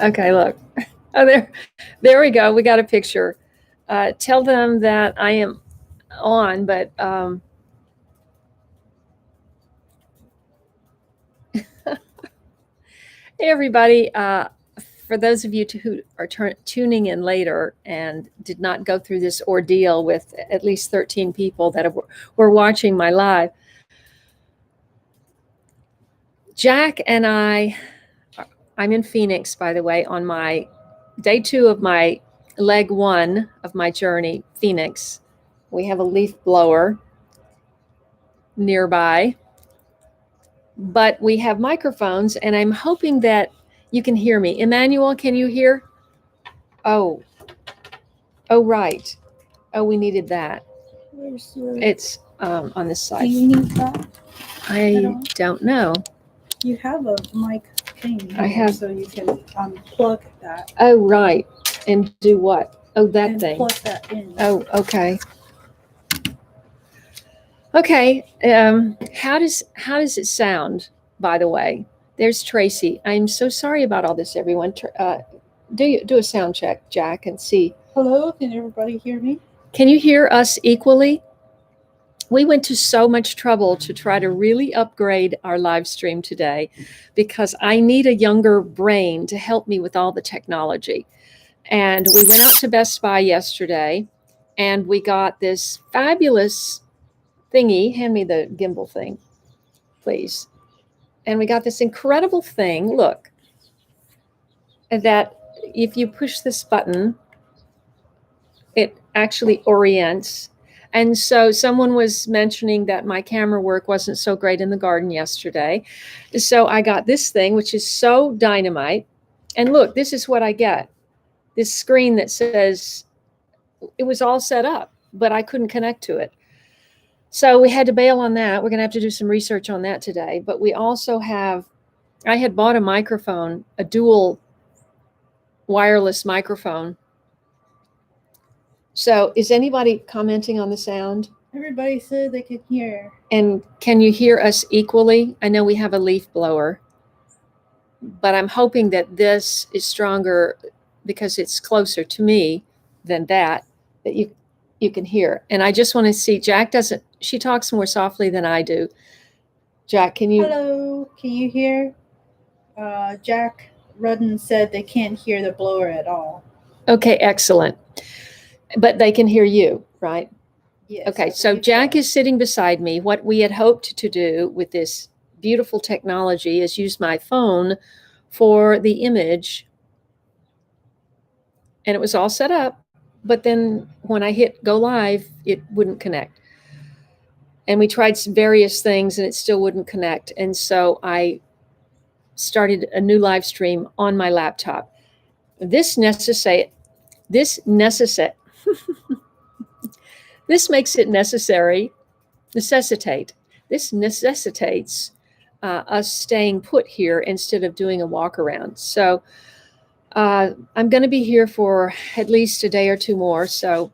Okay, look. Oh, there we go. We got a picture. Tell them that I am on, but hey, everybody. For those of you who are tuning in later and did not go through this ordeal with at least 13 people that were watching my live, Jack and I'm in Phoenix, by the way, on my day 2 of my leg 1 of my journey, Phoenix. We have a leaf blower nearby, but we have microphones, and I'm hoping that you can hear me. Emmanuel, can you hear? Oh, right. Oh, we needed that. It's on this side. Do you need that? I don't know. You have a mic thing here, I have, so you can plug that. Oh, right. And do what? Oh, that and thing. Plug that in. Oh, okay. Okay. How does it sound? By the way, there's Tracy. I'm so sorry about all this, everyone. Do a sound check, Jack, and see. Hello, can everybody hear me? Can you hear us equally? We went to so much trouble to try to really upgrade our live stream today because I need a younger brain to help me with all the technology. And we went out to Best Buy yesterday and we got this fabulous thingy. Hand me the gimbal thing, please. And we got this incredible thing. Look, that if you push this button, it actually orients. And so someone was mentioning that my camera work wasn't so great in the garden yesterday. So I got this thing, which is so dynamite. And look, this is what I get. This screen that says it was all set up, but I couldn't connect to it. So we had to bail on that. We're going to have to do some research on that today. But we also I had bought a microphone, a dual wireless microphone. So is anybody commenting on the sound? Everybody said they could hear. And can you hear us equally? I know we have a leaf blower, but I'm hoping that this is stronger because it's closer to me than that you can hear. And I just want to see, she talks more softly than I do. Jack, can you? Hello, can you hear? Jack Rudden said they can't hear the blower at all. Okay, excellent. But they can hear you, right? Yes. Okay, so Jack is sitting beside me. What we had hoped to do with this beautiful technology is use my phone for the image. And it was all set up, but then when I hit go live, it wouldn't connect. And we tried some various things and it still wouldn't connect. And so I started a new live stream on my laptop. This makes it necessitates us staying put here instead of doing a walk around. So I'm going to be here for at least a day or two more. So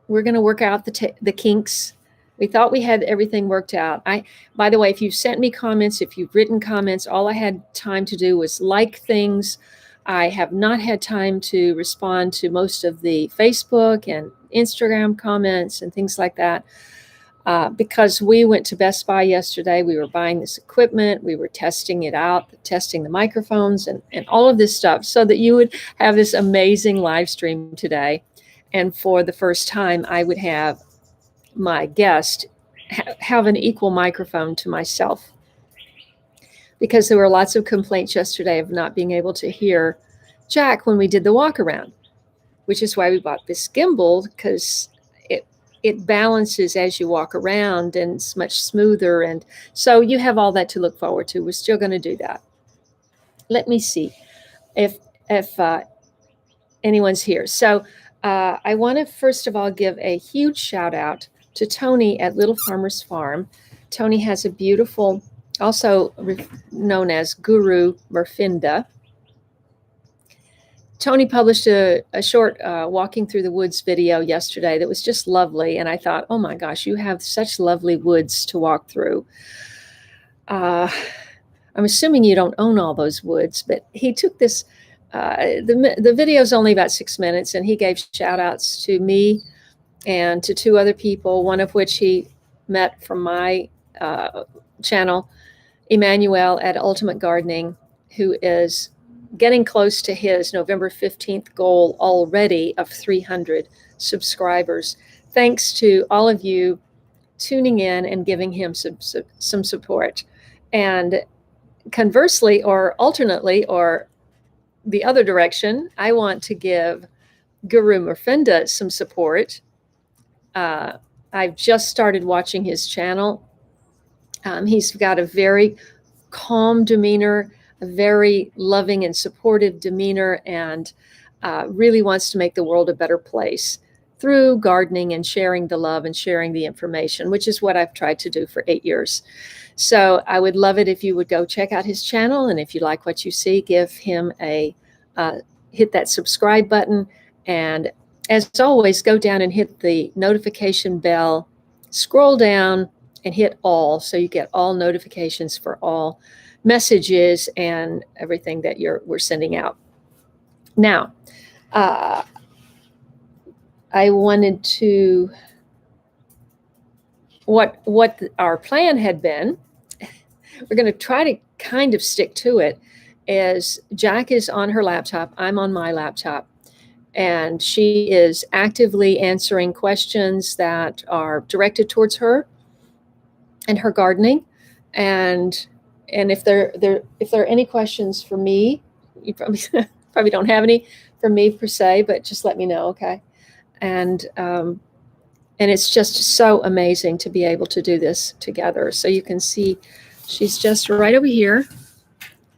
we're going to work out the kinks. We thought we had everything worked out. By the way, if you've sent me comments, if you've written comments, all I had time to do was like things. I have not had time to respond to most of the Facebook and Instagram comments and things like that because we went to Best Buy yesterday. We were buying this equipment. We were testing it out, testing the microphones and all of this stuff so that you would have this amazing live stream today. And for the first time, I would have my guest have an equal microphone to myself. Because there were lots of complaints yesterday of not being able to hear Jack when we did the walk around, which is why we bought this gimbal, because it balances as you walk around and it's much smoother. And so you have all that to look forward to. We're still going to do that. Let me see if anyone's here. So I want to first of all give a huge shout out to Tony at Little Farmer's Farm. Tony has a beautiful, also known as Guru Murfinda. Tony published a short walking through the woods video yesterday that was just lovely. And I thought, oh my gosh, you have such lovely woods to walk through. I'm assuming you don't own all those woods, but he took this. The video is only about 6 minutes, and he gave shout outs to me and to 2 other people, one of which he met from my channel, Emmanuel at Ultimate Gardening, who is getting close to his November 15th goal already of 300 subscribers. Thanks to all of you tuning in and giving him some support. And conversely, or alternately, or the other direction, I want to give Guru Murfinda some support. I've just started watching his channel. He's got a very calm demeanor, a very loving and supportive demeanor, and really wants to make the world a better place through gardening and sharing the love and sharing the information, which is what I've tried to do for 8 years. So I would love it if you would go check out his channel. And if you like what you see, give him a hit that subscribe button. And as always, go down and hit the notification bell, scroll down and hit all, so you get all notifications for all messages and everything that we're sending out. Now, I wanted to, what our plan had been, we're going to try to kind of stick to it, is Jack is on her laptop, I'm on my laptop, and she is actively answering questions that are directed towards her and her gardening. And if there are any questions for me, you probably don't have any for me per se, but just let me know, okay? And it's just so amazing to be able to do this together. So you can see she's just right over here.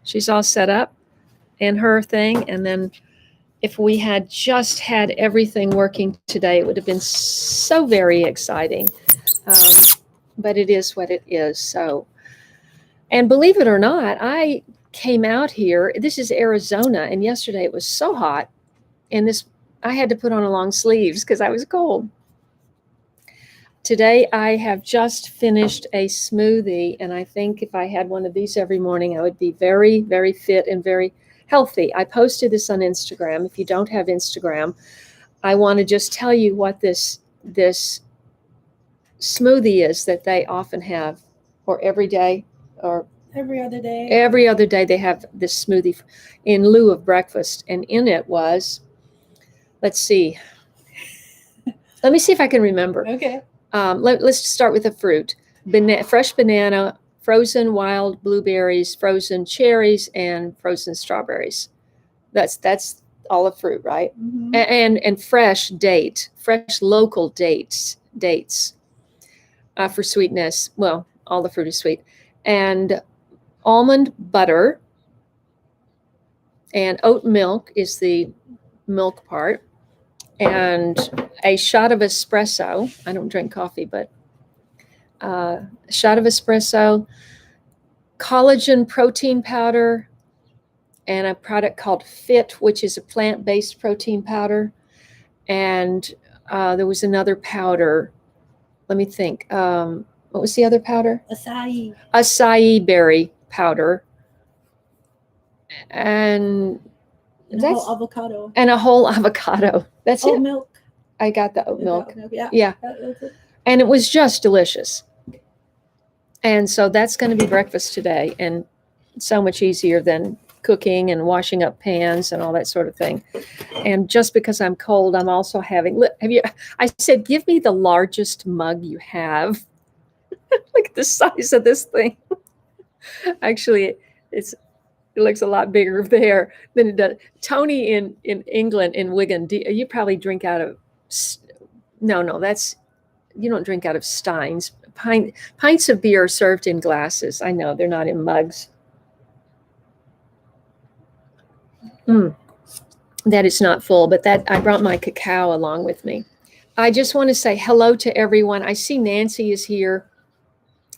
She's all set up in her thing. And then if we had just had everything working today, it would have been so very exciting. But it is what it is. So, and believe it or not, I came out here. This is Arizona, and yesterday it was so hot, and I had to put on a long sleeves because I was cold. Today I have just finished a smoothie, and I think if I had one of these every morning, I would be very, very fit and very healthy. I posted this on Instagram. If you don't have Instagram, I want to just tell you what this smoothie is that they often have, or every day, or every other day. Every other day they have this smoothie in lieu of breakfast, and in it was, let's see. Let me see if I can remember. Okay. Let's start with the fruit. Fresh banana, frozen wild blueberries, frozen cherries, and frozen strawberries. That's all the fruit, right? Mm-hmm. And fresh local dates for sweetness. Well, all the fruit is sweet. And almond butter and oat milk is the milk part. And a shot of espresso. I don't drink coffee, but a shot of espresso, collagen protein powder, and a product called Fit, which is a plant-based protein powder. And there was another powder. Let me think. What was the other powder? Acai berry powder. And a whole avocado. And a whole avocado. That's oat it. Milk. I got the oat milk. Yeah. And it was just delicious. And so that's going to be breakfast today, and so much easier than cooking and washing up pans and all that sort of thing. And just because I'm cold, I'm also having, I said, give me the largest mug you have. Look at the size of this thing. Actually, it looks a lot bigger there than it does. Tony in England, in Wigan, you probably drink out of, you don't drink out of steins. Pints of beer are served in glasses. I know, they're not in mugs. That is not full, but I brought my cacao along with me. I just want to say hello to everyone. I see Nancy is here,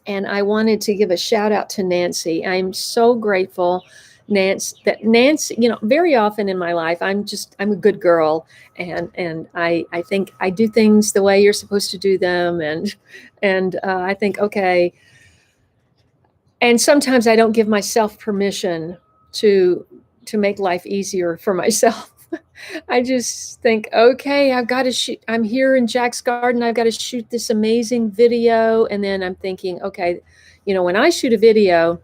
and I wanted to give a shout out to Nancy. I'm so grateful, Nancy, very often in my life, I'm a good girl, and I think I do things the way you're supposed to do them, and I think, okay, And sometimes I don't give myself permission to make life easier for myself. I just think, okay, I've got to shoot. I'm here in Jack's garden. I've got to shoot this amazing video. And then I'm thinking, okay, when I shoot a video,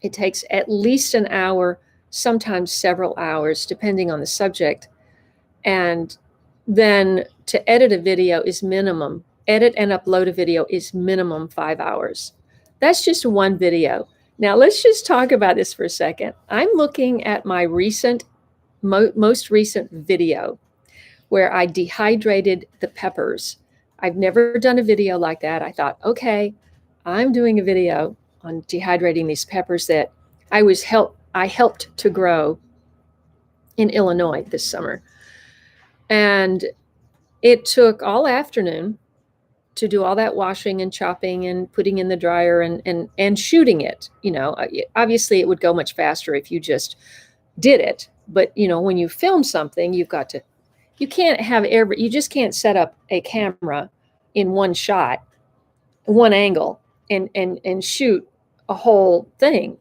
it takes at least an hour, sometimes several hours, depending on the subject. And then to edit a video is minimum. Edit and upload a video is minimum 5 hours. That's just one video. Now let's just talk about this for a second. I'm looking at my most recent video where I dehydrated the peppers. I've never done a video like that. I thought, okay, I'm doing a video on dehydrating these peppers that I helped to grow in Illinois this summer. And it took all afternoon to do all that washing and chopping and putting in the dryer and shooting it. Obviously it would go much faster if you just did it. But, when you film something, you just can't set up a camera in one shot, one angle and shoot a whole thing.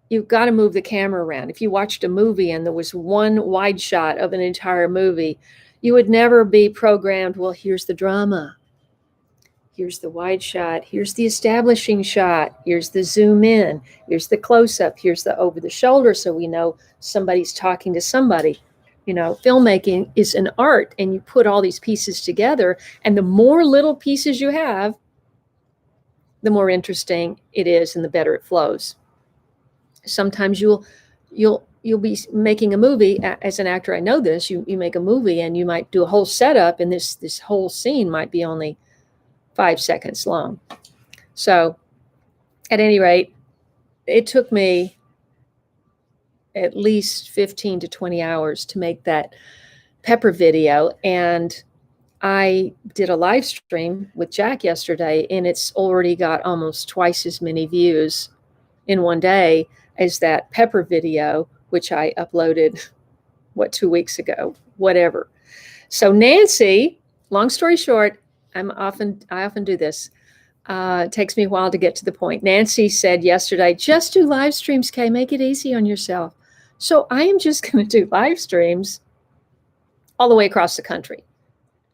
You've got to move the camera around. If you watched a movie and there was one wide shot of an entire movie, you would never be programmed, well, here's the drama. Here's the wide shot. Here's the establishing shot. Here's the zoom in. Here's the close-up. Here's the over the shoulder so we know somebody's talking to somebody. Filmmaking is an art, and you put all these pieces together, and the more little pieces you have, the more interesting it is and the better it flows. Sometimes you'll be making a movie as an actor. I know this. You make a movie and you might do a whole setup, and this whole scene might be only 5 seconds long. So at any rate, it took me at least 15 to 20 hours to make that pepper video. And I did a live stream with Jack yesterday, and it's already got almost twice as many views in one day as that pepper video, which I uploaded, 2 weeks ago, whatever. So Nancy, long story short, I often do this. It takes me a while to get to the point. Nancy said yesterday, just do live streams, Kaye, make it easy on yourself. So I am just going to do live streams all the way across the country.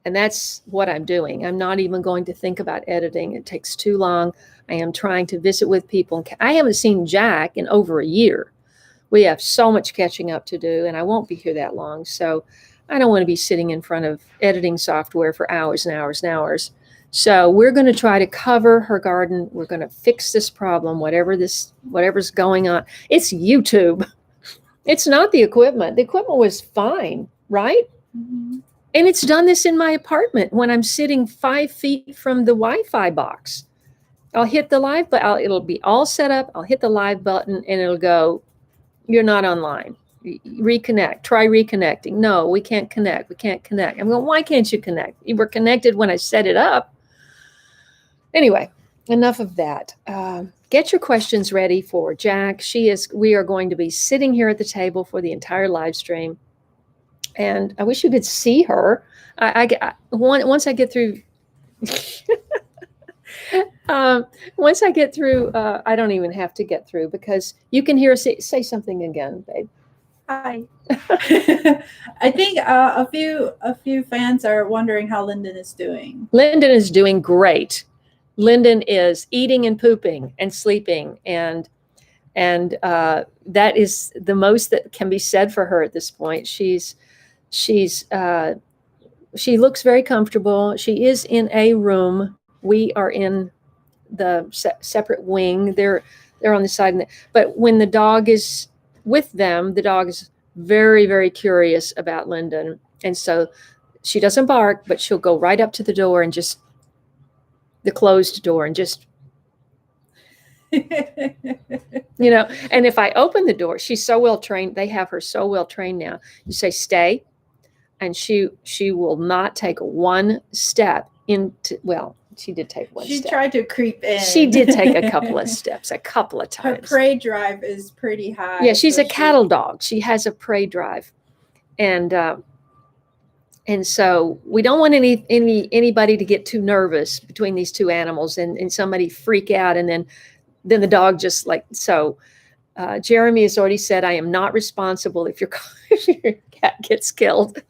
And that's what I'm doing. I'm not even going to think about editing. It takes too long. I am trying to visit with people. I haven't seen Jack in over a year. We have so much catching up to do, and I won't be here that long. So I don't want to be sitting in front of editing software for hours and hours and hours. So we're going to try to cover her garden. We're going to fix this problem, whatever's going on. It's YouTube. It's not the equipment. The equipment was fine, right? Mm-hmm. And it's done this in my apartment when I'm sitting 5 feet from the Wi-Fi box. I'll hit the live button. It'll be all set up. I'll hit the live button and it'll go, you're not online. Reconnect. Try reconnecting. No, we can't connect. We can't connect. I'm going, why can't you connect? You were connected when I set it up. Anyway, enough of that. Get your questions ready for Jack. We are going to be sitting here at the table for the entire live stream. And I wish you could see her. Once I get through, I don't even have to get through because you can hear us say something again, babe. Hi. I think a few fans are wondering how Lyndon is doing. Lyndon is doing great. Lyndon is eating and pooping and sleeping, and that is the most that can be said for her at this point. She looks very comfortable. She is in a room. We are in the separate wing. They're on the side, but when the dog is with them, the dog is very, very curious about Lyndon, and so she doesn't bark, but she'll go right up to the door and just the closed door and just and if I open the door, she's so well trained. They have her so well trained now. You say stay, and she will not take one step into, well, she did take one step. She tried to creep in. She did take a couple of steps, a couple of times. Her prey drive is pretty high. Yeah, she's a cattle dog. She has a prey drive. And so we don't want anybody to get too nervous between these two animals and somebody freak out and then then the dog just like, so Jeremy has already said, I am not responsible if your, if your cat gets killed.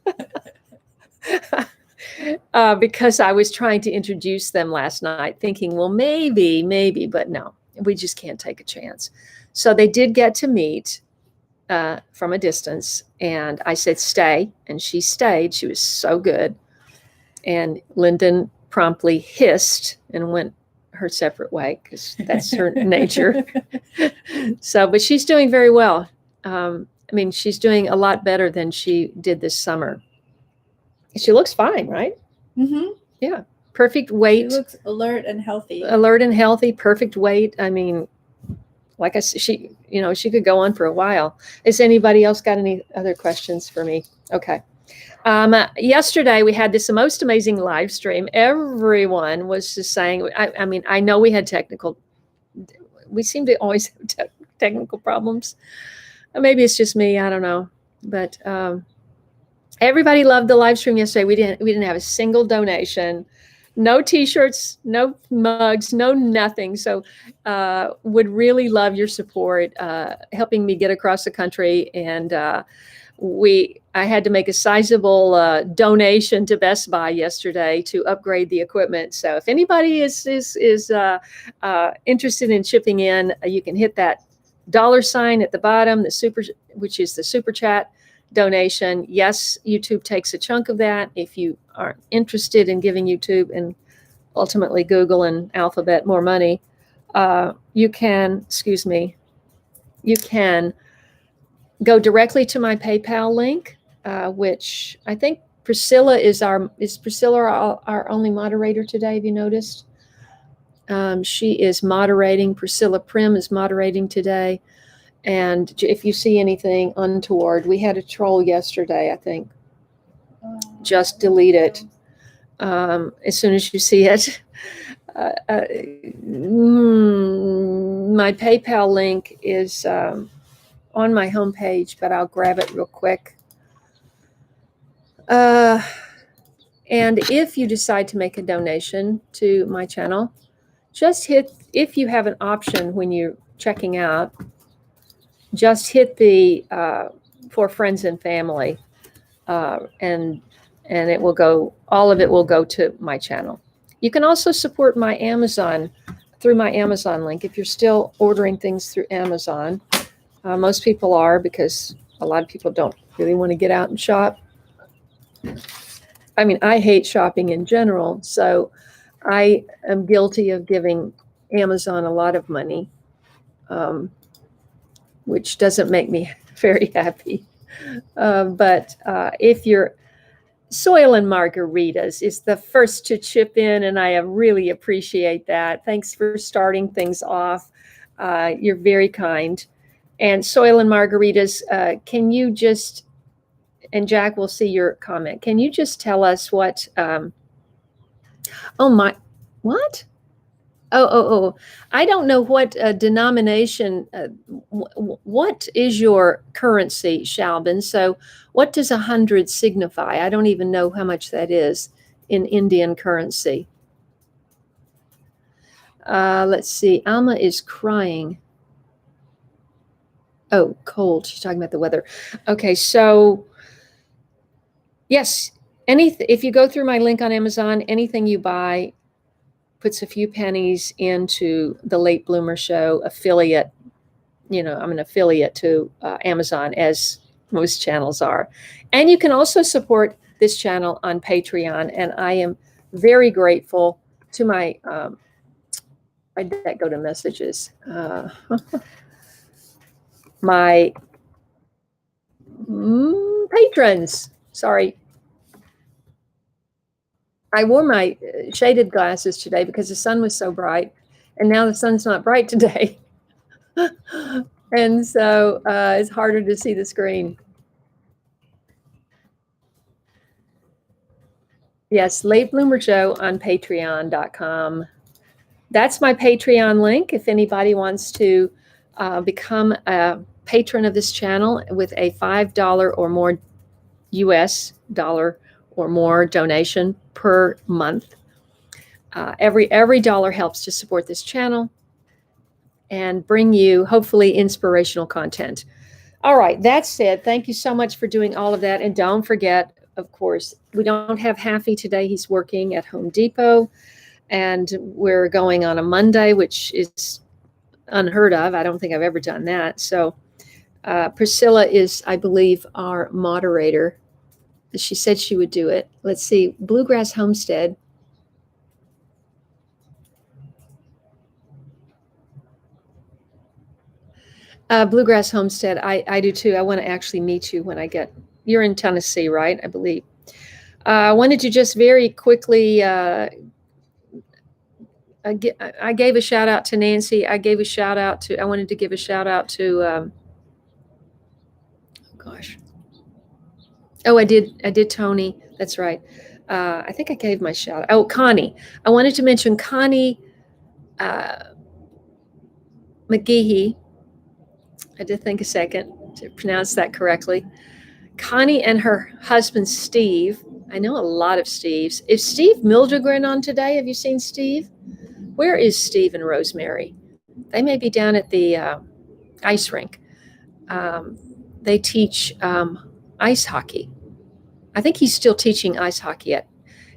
Because I was trying to introduce them last night, thinking, well, maybe, but no, we just can't take a chance. So they did get to meet from a distance, and I said, stay, and she stayed. She was so good. And Lyndon promptly hissed and went her separate way because that's her nature. So, but she's doing very well. I mean, she's doing a lot better than she did this summer. She looks fine, right? Mm-hmm. Yeah. Perfect weight. She looks alert and healthy. Alert and healthy, perfect weight. I mean, like I said, she, you know, she could go on for a while. Has anybody else got any other questions for me? Okay. Yesterday we had this most amazing live stream. Everyone was just saying, I mean, I know we had we seem to always have technical problems. Maybe it's just me. I don't know. But everybody loved the live stream yesterday. We didn't have a single donation, no t-shirts, no mugs, no nothing. So would really love your support, helping me get across the country. And I had to make a sizable donation to Best Buy yesterday to upgrade the equipment. So if anybody is interested in chipping in, you can hit that $ at the bottom, which is the super chat donation. Yes, YouTube takes a chunk of that. If you aren't interested in giving YouTube and ultimately Google and Alphabet more money, you can go directly to my PayPal link, which I think Priscilla is our only moderator today. Have you noticed? She is moderating. Priscilla Prim is moderating today. And if you see anything untoward, we had a troll yesterday, I think. Just delete it as soon as you see it. My PayPal link is on my homepage, but I'll grab it real quick. And if you decide to make a donation to my channel, just hit, if you have an option when you're checking out, just hit the for friends and family, and it will go, all of it will go to my channel. You can also support my Amazon through my Amazon link if you're still ordering things through Amazon. Most people are, because a lot of people don't really want to get out and shop. I mean, I hate shopping in general, so I am guilty of giving Amazon a lot of money, which doesn't make me very happy. But if you're Soil and Margaritas is the first to chip in, and I really appreciate that. Thanks for starting things off. You're very kind. And Soil and Margaritas, can you just, and Jack will see your comment, can you just tell us what, what? Oh, I don't know what denomination, what is your currency, Shalbin? So what does 100 signify? I don't even know how much that is in Indian currency. Let's see, Alma is crying. Oh, cold, she's talking about the weather. Okay, so yes, if you go through my link on Amazon, anything you buy puts a few pennies into the Late Bloomer Show affiliate. You know, I'm an affiliate to Amazon, as most channels are. And you can also support this channel on Patreon. And I am very grateful to my, why did that go to messages? My patrons, sorry. I wore my shaded glasses today because the sun was so bright, and now the sun's not bright today. And so it's harder to see the screen. Yes, Late Bloomer Show on patreon.com. That's my Patreon link if anybody wants to become a patron of this channel with a $5 or more US dollar or more donation per month. Every dollar helps to support this channel. and bring you hopefully inspirational content. All right, that said, thank you so much for doing all of that. And don't forget, of course, we don't have Happy today. He's working at Home Depot, and we're going on a Monday, which is unheard of. I don't think I've ever done that. So Priscilla is, I believe, our moderator. She said she would do it. Let's see, Bluegrass Homestead. Bluegrass Homestead, I do too. I want to actually meet you when you're in Tennessee, right? I believe. I wanted to just very quickly, I gave a shout out to Nancy. I wanted to give a shout out to, oh gosh. Oh, I did Tony. That's right. I think I gave my shout out. Oh, Connie. I wanted to mention Connie McGehee. I did think a second to pronounce that correctly. Connie and her husband, Steve. I know a lot of Steves. Is Steve Mildegren on today? Have you seen Steve? Where is Steve and Rosemary? They may be down at the ice rink. They teach ice hockey. I think he's still teaching ice hockey at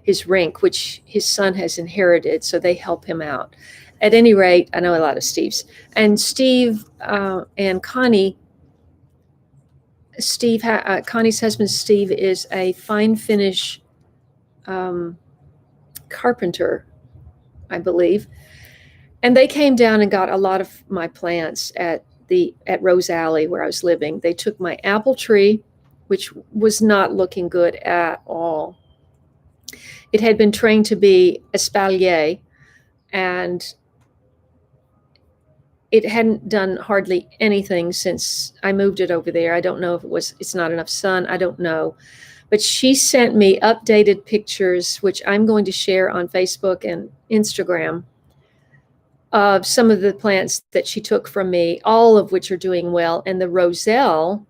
his rink, which his son has inherited, so they help him out. At any rate, I know a lot of Steves. And Steve and Connie, Connie's husband, Steve, is a fine finish carpenter, I believe. And they came down and got a lot of my plants at Rose Alley where I was living. They took my apple tree, which was not looking good at all. It had been trained to be espalier, and it hadn't done hardly anything since I moved it over there. I don't know if it's not enough sun. I don't know. But she sent me updated pictures, which I'm going to share on Facebook and Instagram, of some of the plants that she took from me, all of which are doing well. And the roselle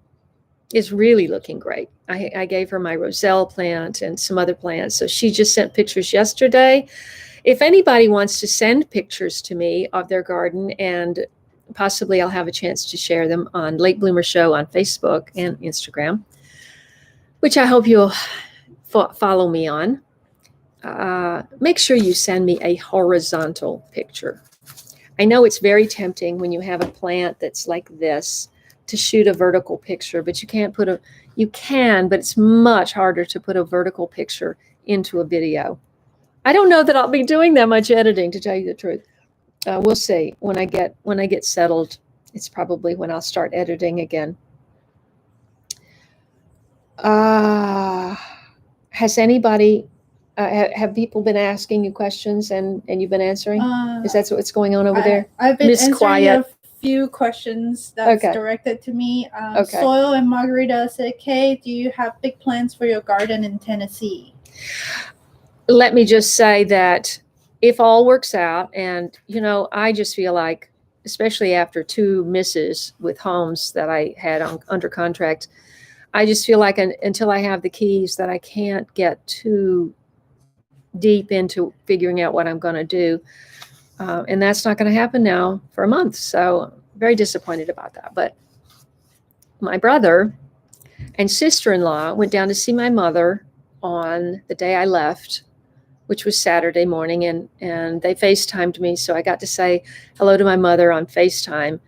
is really looking great. I gave her my roselle plant and some other plants. So she just sent pictures yesterday. If anybody wants to send pictures to me of their garden, and possibly I'll have a chance to share them on Late Bloomer Show on Facebook and Instagram, which I hope you'll follow me on. Make sure you send me a horizontal picture. I know it's very tempting when you have a plant that's like this to shoot a vertical picture, but you can, but it's much harder to put a vertical picture into a video. I don't know that I'll be doing that much editing, to tell you the truth. We'll see. When I get settled, it's probably when I'll start editing again. Has anybody, have people been asking you questions and you've been answering? Is that what's going on over there? I've been Miss answering Quiet. a few questions that's directed to me. Okay. Soil and Margarita said, Kaye, do you have big plans for your garden in Tennessee? Let me just say that if all works out, and I just feel like, especially after 2 misses with homes that I had under contract, I just feel like until I have the keys, that I can't get too deep into figuring out what I'm going to do. And that's not going to happen now for a month. So very disappointed about that. But my brother and sister-in-law went down to see my mother on the day I left, which was Saturday morning, and they FaceTimed me. So I got to say hello to my mother on FaceTime.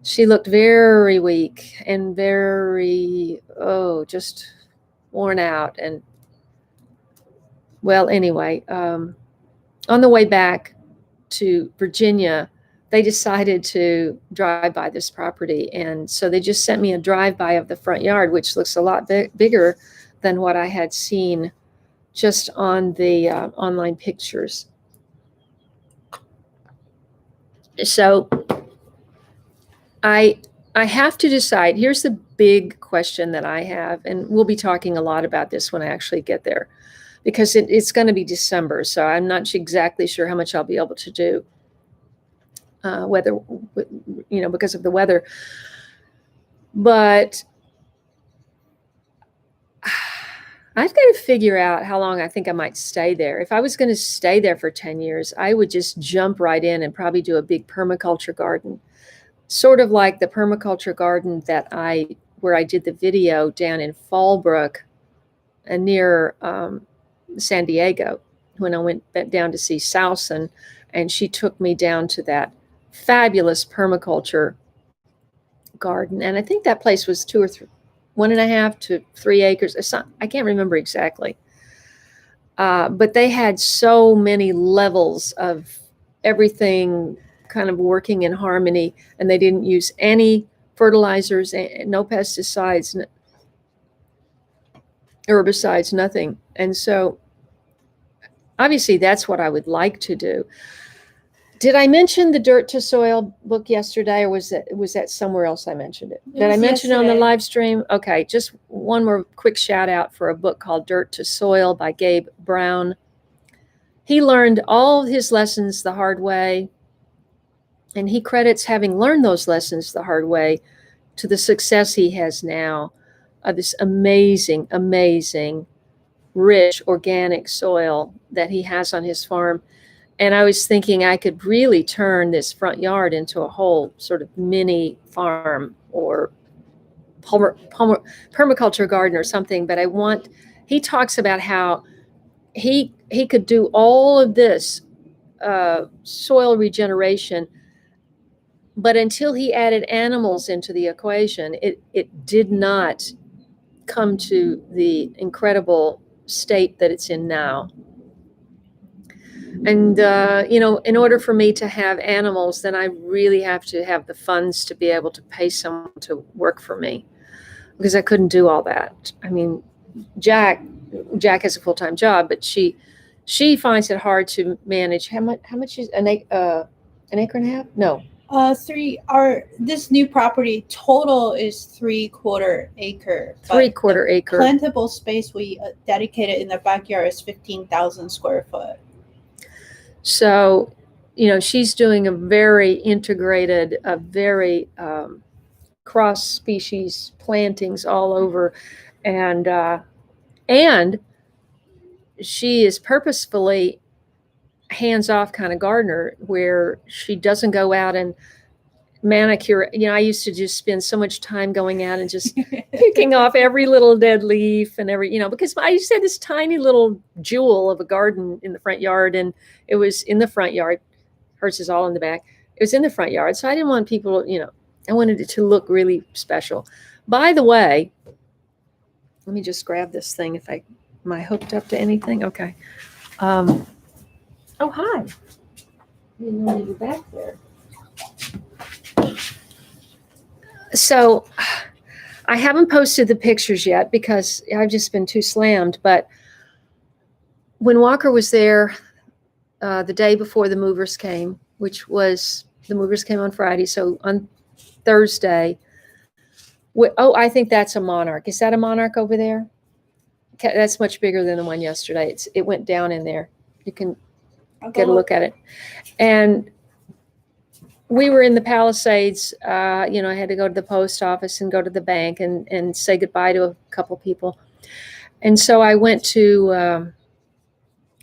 She looked very weak and very, just worn out. And well, anyway, on the way back to Virginia, they decided to drive by this property. And so they just sent me a drive-by of the front yard, which looks a lot bigger than what I had seen just on the online pictures. So I have to decide. Here's the big question that I have, and we'll be talking a lot about this when I actually get there, because it's going to be December, so I'm not exactly sure how much I'll be able to do, because of the weather. But I've got to figure out how long I think I might stay there. If I was going to stay there for 10 years, I would just jump right in and probably do a big permaculture garden. sort of like the permaculture garden where I did the video down in Fallbrook near San Diego, when I went down to see Sousan, and she took me down to that fabulous permaculture garden. And I think that place was 1.5 to 3 acres. I can't remember exactly. But they had so many levels of everything kind of working in harmony, and they didn't use any fertilizers, no pesticides, herbicides, nothing. And so obviously that's what I would like to do. Did I mention the Dirt to Soil book yesterday, or was that somewhere else I mentioned it? Did I mention it on the live stream? Okay, just one more quick shout out for a book called Dirt to Soil by Gabe Brown. He learned all his lessons the hard way, and he credits having learned those lessons the hard way to the success he has now of this amazing, amazing, rich organic soil that he has on his farm. And I was thinking I could really turn this front yard into a whole sort of mini farm or permaculture garden or something. But he talks about how he could do all of this soil regeneration, but until he added animals into the equation, it did not come to the incredible state that it's in now. And, in order for me to have animals, then I really have to have the funds to be able to pay someone to work for me, because I couldn't do all that. I mean, Jack has a full-time job, but she finds it hard to manage. How much is an acre and a half? No. This new property total is 3/4 acre. 3/4 acre. Plantable space we dedicated in the backyard is 15,000 square foot. So, she's doing a very integrated, very cross-species plantings all over, and she is purposefully hands-off kind of gardener, where she doesn't go out and manicure. I used to just spend so much time going out and just picking off every little dead leaf and because I used to have this tiny little jewel of a garden in the front yard, and it was in the front yard. Hers is all in the back. It was in the front yard. So I didn't want people, I wanted it to look really special. By the way, let me just grab this thing. Am I hooked up to anything? Okay. Oh, hi. I didn't know you were back there. So I haven't posted the pictures yet because I've just been too slammed. But when Walker was there the day before the movers came, the movers came on Friday. So on Thursday, I think that's a monarch. Is that a monarch over there? Okay, that's much bigger than the one yesterday. It went down in there. You can get a look at it. And we were in the Palisades. I had to go to the post office and go to the bank and say goodbye to a couple people. And so I went to,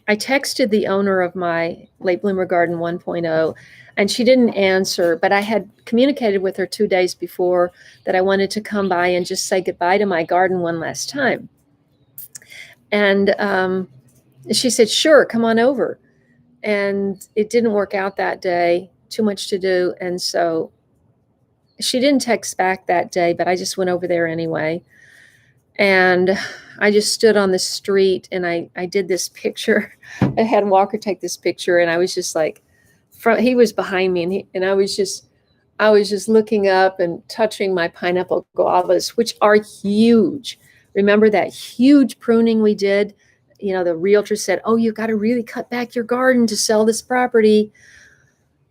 I texted the owner of my Late Bloomer Garden 1.0, and she didn't answer, but I had communicated with her 2 days before that I wanted to come by and just say goodbye to my garden one last time. And she said, sure, come on over. And it didn't work out that day. Too much to do. And so she didn't text back that day, but I just went over there anyway. And I just stood on the street and I did this picture. I had Walker take this picture, and I was just like, he was behind me, and I was just looking up and touching my pineapple guavas, which are huge. Remember that huge pruning we did? The realtor said, oh, you got to really cut back your garden to sell this property.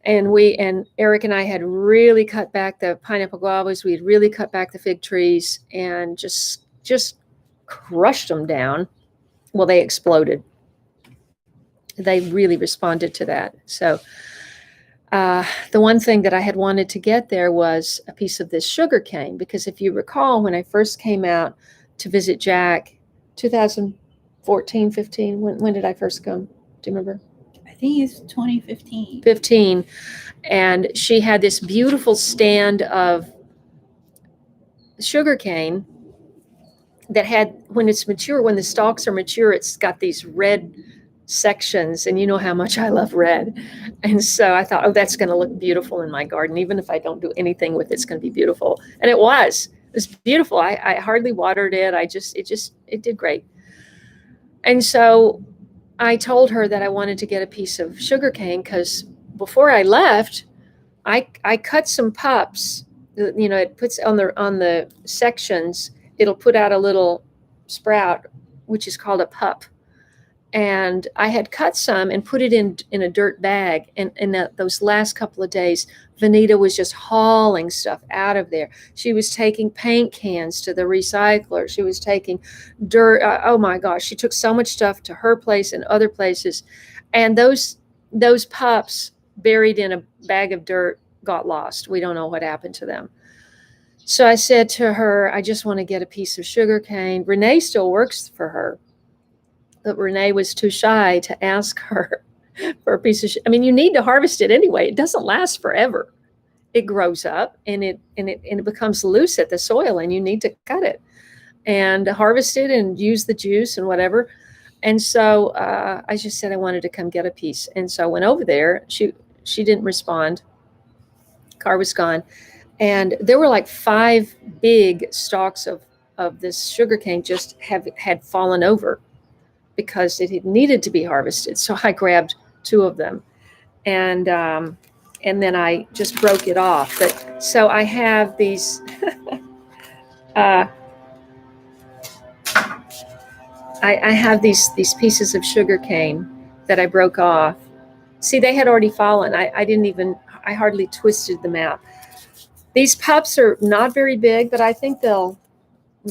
And Eric and I had really cut back the pineapple guavas. We had really cut back the fig trees and just crushed them down. Well, they exploded. They really responded to that. So the one thing that I had wanted to get there was a piece of this sugar cane, because if you recall, when I first came out to visit Jack, 2014, 15, when did I first come? Do you remember? I think it's 2015. 15. And she had this beautiful stand of sugarcane that had, when it's mature, when the stalks are mature, it's got these red sections, and you know how much I love red. And so I thought, oh, that's going to look beautiful in my garden. Even if I don't do anything with it, it's going to be beautiful. And it was. It was beautiful. I hardly watered it. It did great. And so I told her that I wanted to get a piece of sugar cane because before I left, I cut some pups. You know, it puts on the sections, it'll put out a little sprout, which is called a pup. And I had cut some and put it in a dirt bag. And those last couple of days, Vanita was just hauling stuff out of there. She was taking paint cans to the recycler. She was taking dirt. Oh my gosh, she took so much stuff to her place and other places. And those pups buried in a bag of dirt got lost. We don't know what happened to them. So I said to her, I just want to get a piece of sugar cane. Renee still works for her, but Renee was too shy to ask her for a piece of I mean, you need to harvest it anyway. It doesn't last forever. It grows up and it becomes loose at the soil, and you need to cut it and harvest it and use the juice and whatever. And so I just said I wanted to come get a piece. And so I went over there. She didn't respond. Car was gone. And there were like 5 big stalks of this sugarcane just had fallen over because it had needed to be harvested. So I grabbed 2 of them, and then I just broke it off. But so I have these. I have these pieces of sugar cane that I broke off. See, they had already fallen. I hardly twisted them out. These pups are not very big, but I think they'll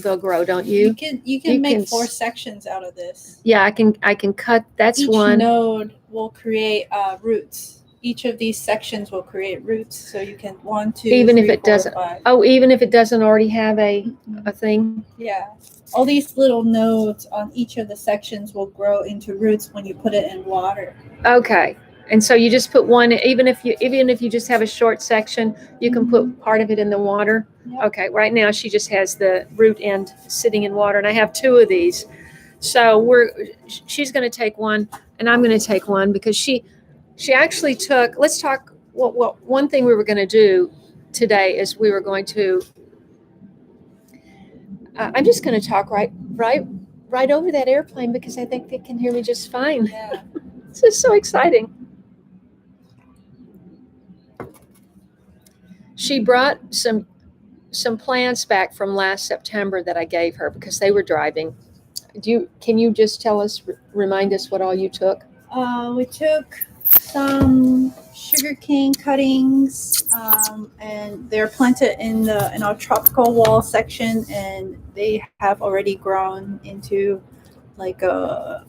grow, don't you? You can make 4 sections out of this. Yeah, I can cut. That's Each one. Each node will create roots. Each of these sections will create roots, so you can 1, 2, even 3, if it 4, doesn't. 5. Oh, even if it doesn't already have a thing. Yeah, all these little nodes on each of the sections will grow into roots when you put it in water. Okay. And so you just put one, even if you just have a short section, you can put part of it in the water. Yep. Okay. Right now she just has the root end sitting in water, and I have 2 of these. So she's going to take one, and I'm going to take one because she actually took. Let's talk. What one thing we were going to do today is we were going to. I'm just going to talk right over that airplane because I think they can hear me just fine. Yeah. This is so exciting. She brought some plants back from last September that I gave her because they were driving. Can you just tell us, remind us what all you took? We took some sugarcane cuttings, and they're planted in our tropical wall section, and they have already grown into like a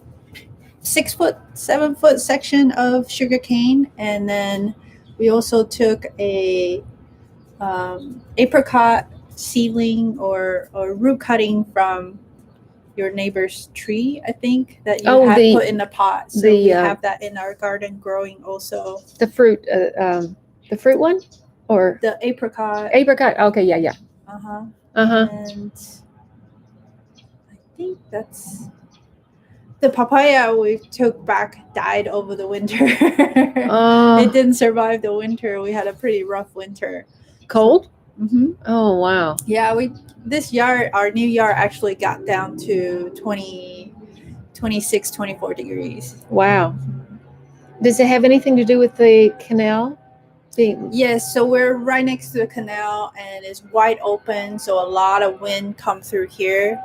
6-foot, 7-foot section of sugarcane. And then we also took a apricot seedling or root cutting from your neighbor's tree, I think, that you put in the pot. So we have that in our garden growing also. The fruit one, or the apricot. Apricot. Okay, yeah. And I think that's the papaya we took back died over the winter. It didn't survive the winter. We had a pretty rough winter. Cold? Mm-hmm. Oh, wow. Yeah, our new yard actually got down to 26, 24 degrees. Wow. Does it have anything to do with the canal? Yes, so we're right next to the canal, and it's wide open, so a lot of wind comes through here.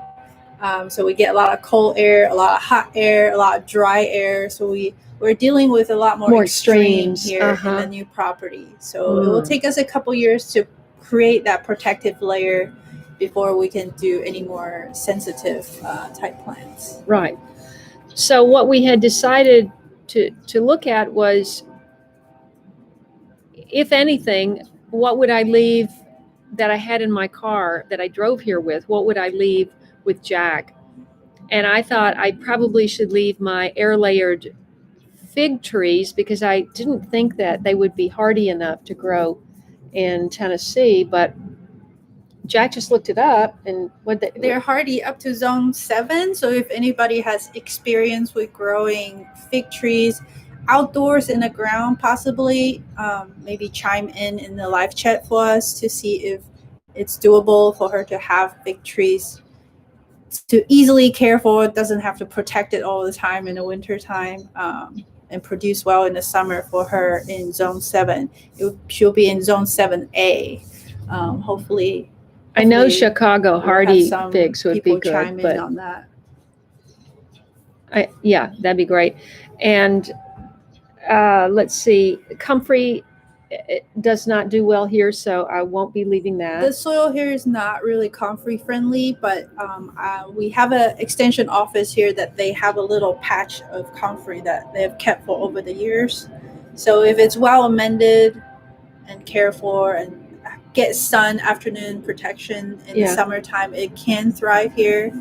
So we get a lot of cold air, a lot of hot air, a lot of dry air. So we're dealing with a lot more extremes here in the new property. So it will take us a couple years to create that protective layer before we can do any more sensitive type plants. Right. So what we had decided to look at was, if anything, what would I leave that I had in my car that I drove here with? What would I leave with Jack? And I thought I probably should leave my air layered fig trees because I didn't think that they would be hardy enough to grow in Tennessee, but Jack just looked it up, and they're hardy up to zone 7. So if anybody has experience with growing fig trees outdoors in the ground, possibly maybe chime in the live chat for us to see if it's doable for her to have fig trees to easily care for. It doesn't have to protect it all the time in the winter time, and produce well in the summer for her in zone 7. She'll be in zone 7A. Hopefully I know Chicago hardy figs would be good, chime in on that. Yeah, that'd be great. And let's see, comfrey does not do well here, so I won't be leaving that. The soil here is not really comfrey friendly, but we have an extension office here that they have a little patch of comfrey that they have kept for over the years. So if it's well amended and cared for and get sun afternoon protection in the summertime, it can thrive here.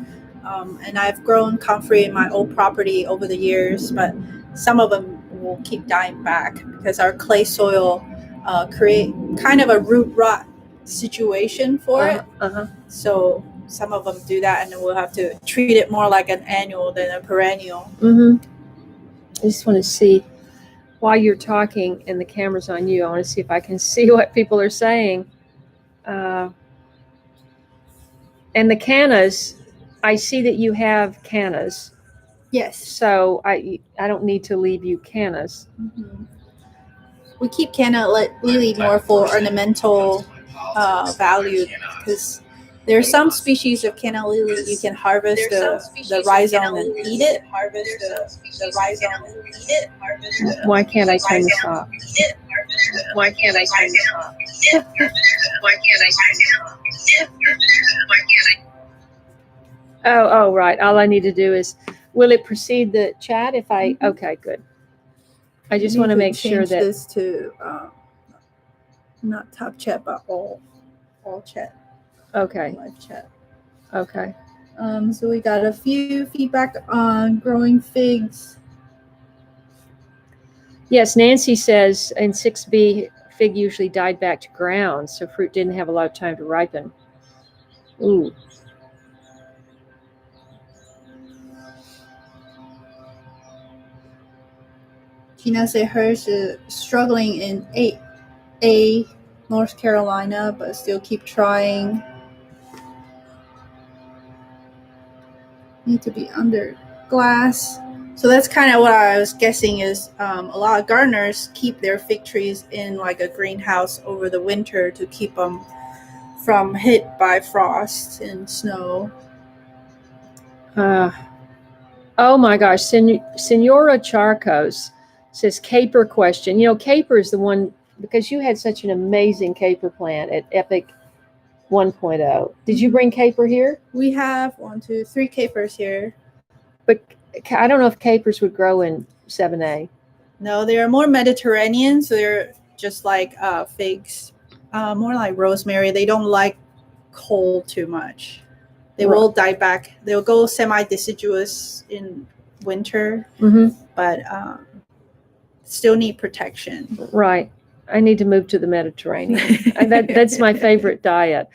And I've grown comfrey in my old property over the years, but some of them will keep dying back because our clay soil create kind of a root rot situation for it. So some of them do that, and then we'll have to treat it more like an annual than a perennial. I just want to see, while you're talking and the camera's on you, I want to see if I can see what people are saying. And the cannas, I see that you have cannas. Yes. So I don't need to leave you cannas. We keep canna lily more for ornamental value, because there are some species of canna lily you can harvest the rhizome and eat it. Why can't I turn this off? Why can't I turn this off? Oh, right. All I need to do is, will it precede the chat if I, okay, good. I just want to make sure that this to not top chat, but all chat. Okay. Live chat. Okay. So we got a few feedback on growing figs. Yes, Nancy says in 6B, fig usually died back to ground, so fruit didn't have a lot of time to ripen. Ooh. Gina said hers is struggling in 8A, North Carolina, but still keep trying. Need to be under glass. So that's kind of what I was guessing is a lot of gardeners keep their fig trees in like a greenhouse over the winter to keep them from hit by frost and snow. Oh my gosh, Senora Charcos says caper question. You know, caper is the one, because you had such an amazing caper plant at Epic 1.0. Did you bring caper here? We have 1, 2, 3 capers here. But I don't know if capers would grow in 7A. No, they're more Mediterranean, so they're just like figs, more like rosemary. They don't like cold too much. They will die back. They'll go semi-deciduous in winter, but still need protection. Right. I need to move to the Mediterranean. That's my favorite diet.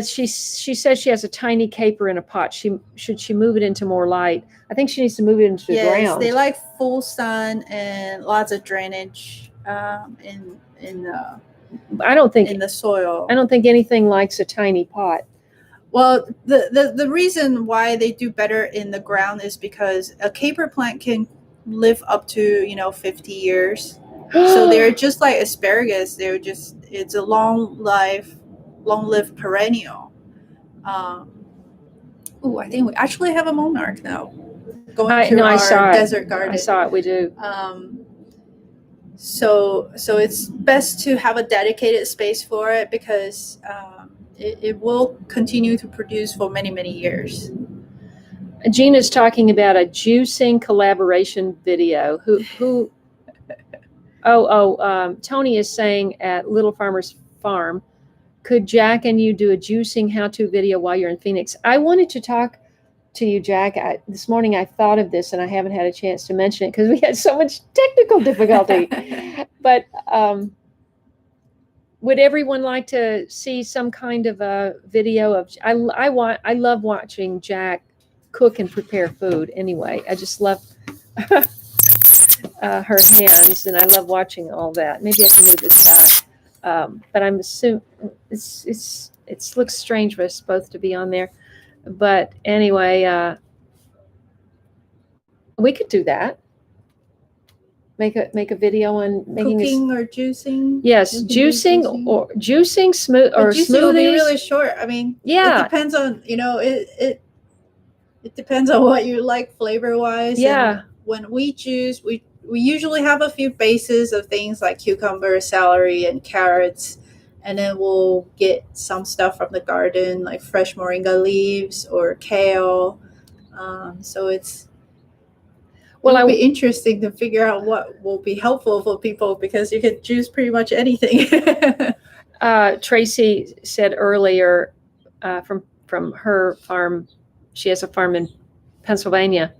She says she has a tiny caper in a pot. Should she move it into more light? I think she needs to move it into the ground. Yes, they like full sun and lots of drainage in the soil. I don't think anything likes a tiny pot. Well, the reason why they do better in the ground is because a caper plant can live up to 50 years. So they're just like asparagus. It's a long-lived perennial. I think we actually have a monarch now going to our desert garden. I saw it. We do. So it's best to have a dedicated space for it, because it will continue to produce for many, many years. Gina's talking about a juicing collaboration video. Who? Tony is saying at Little Farmer's Farm, could Jack and you do a juicing how-to video while you're in Phoenix? I wanted to talk to you, Jack. This morning I thought of this and I haven't had a chance to mention it because we had so much technical difficulty. But would everyone like to see some kind of a video of? I love watching Jack cook and prepare food. Anyway, I just love her hands, and I love watching all that. Maybe I can move this back, but I'm assuming it looks strange for us both to be on there. But anyway, we could do that. Make a video on making cooking or juicing. Yes, juicing or juicing smooth or juicing smoothies. Will be really short. I mean, yeah, it depends on it depends on what you like flavor wise. Yeah. And when we juice, we usually have a few bases of things like cucumber, celery, and carrots, and then we'll get some stuff from the garden like fresh moringa leaves or kale. So it'll be interesting to figure out what will be helpful for people because you can juice pretty much anything. Tracy said earlier from her farm, she has a farm in Pennsylvania.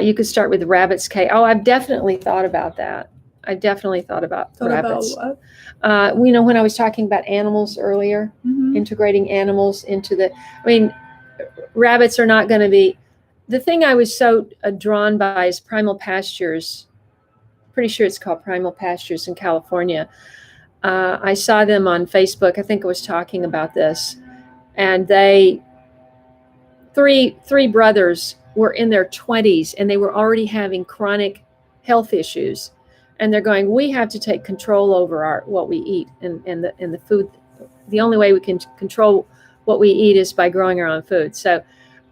You could start with rabbits, Kaye. Oh, I've definitely thought about that. I definitely thought about rabbits. About what? When I was talking about animals earlier, integrating animals into rabbits are not going to be. The thing I was so drawn by is Primal Pastures. Pretty sure it's called Primal Pastures in California. I saw them on Facebook. I think I was talking about this. And three brothers were in their 20s and they were already having chronic health issues. And they're going, we have to take control over what we eat and the food. The only way we can control what we eat is by growing our own food. So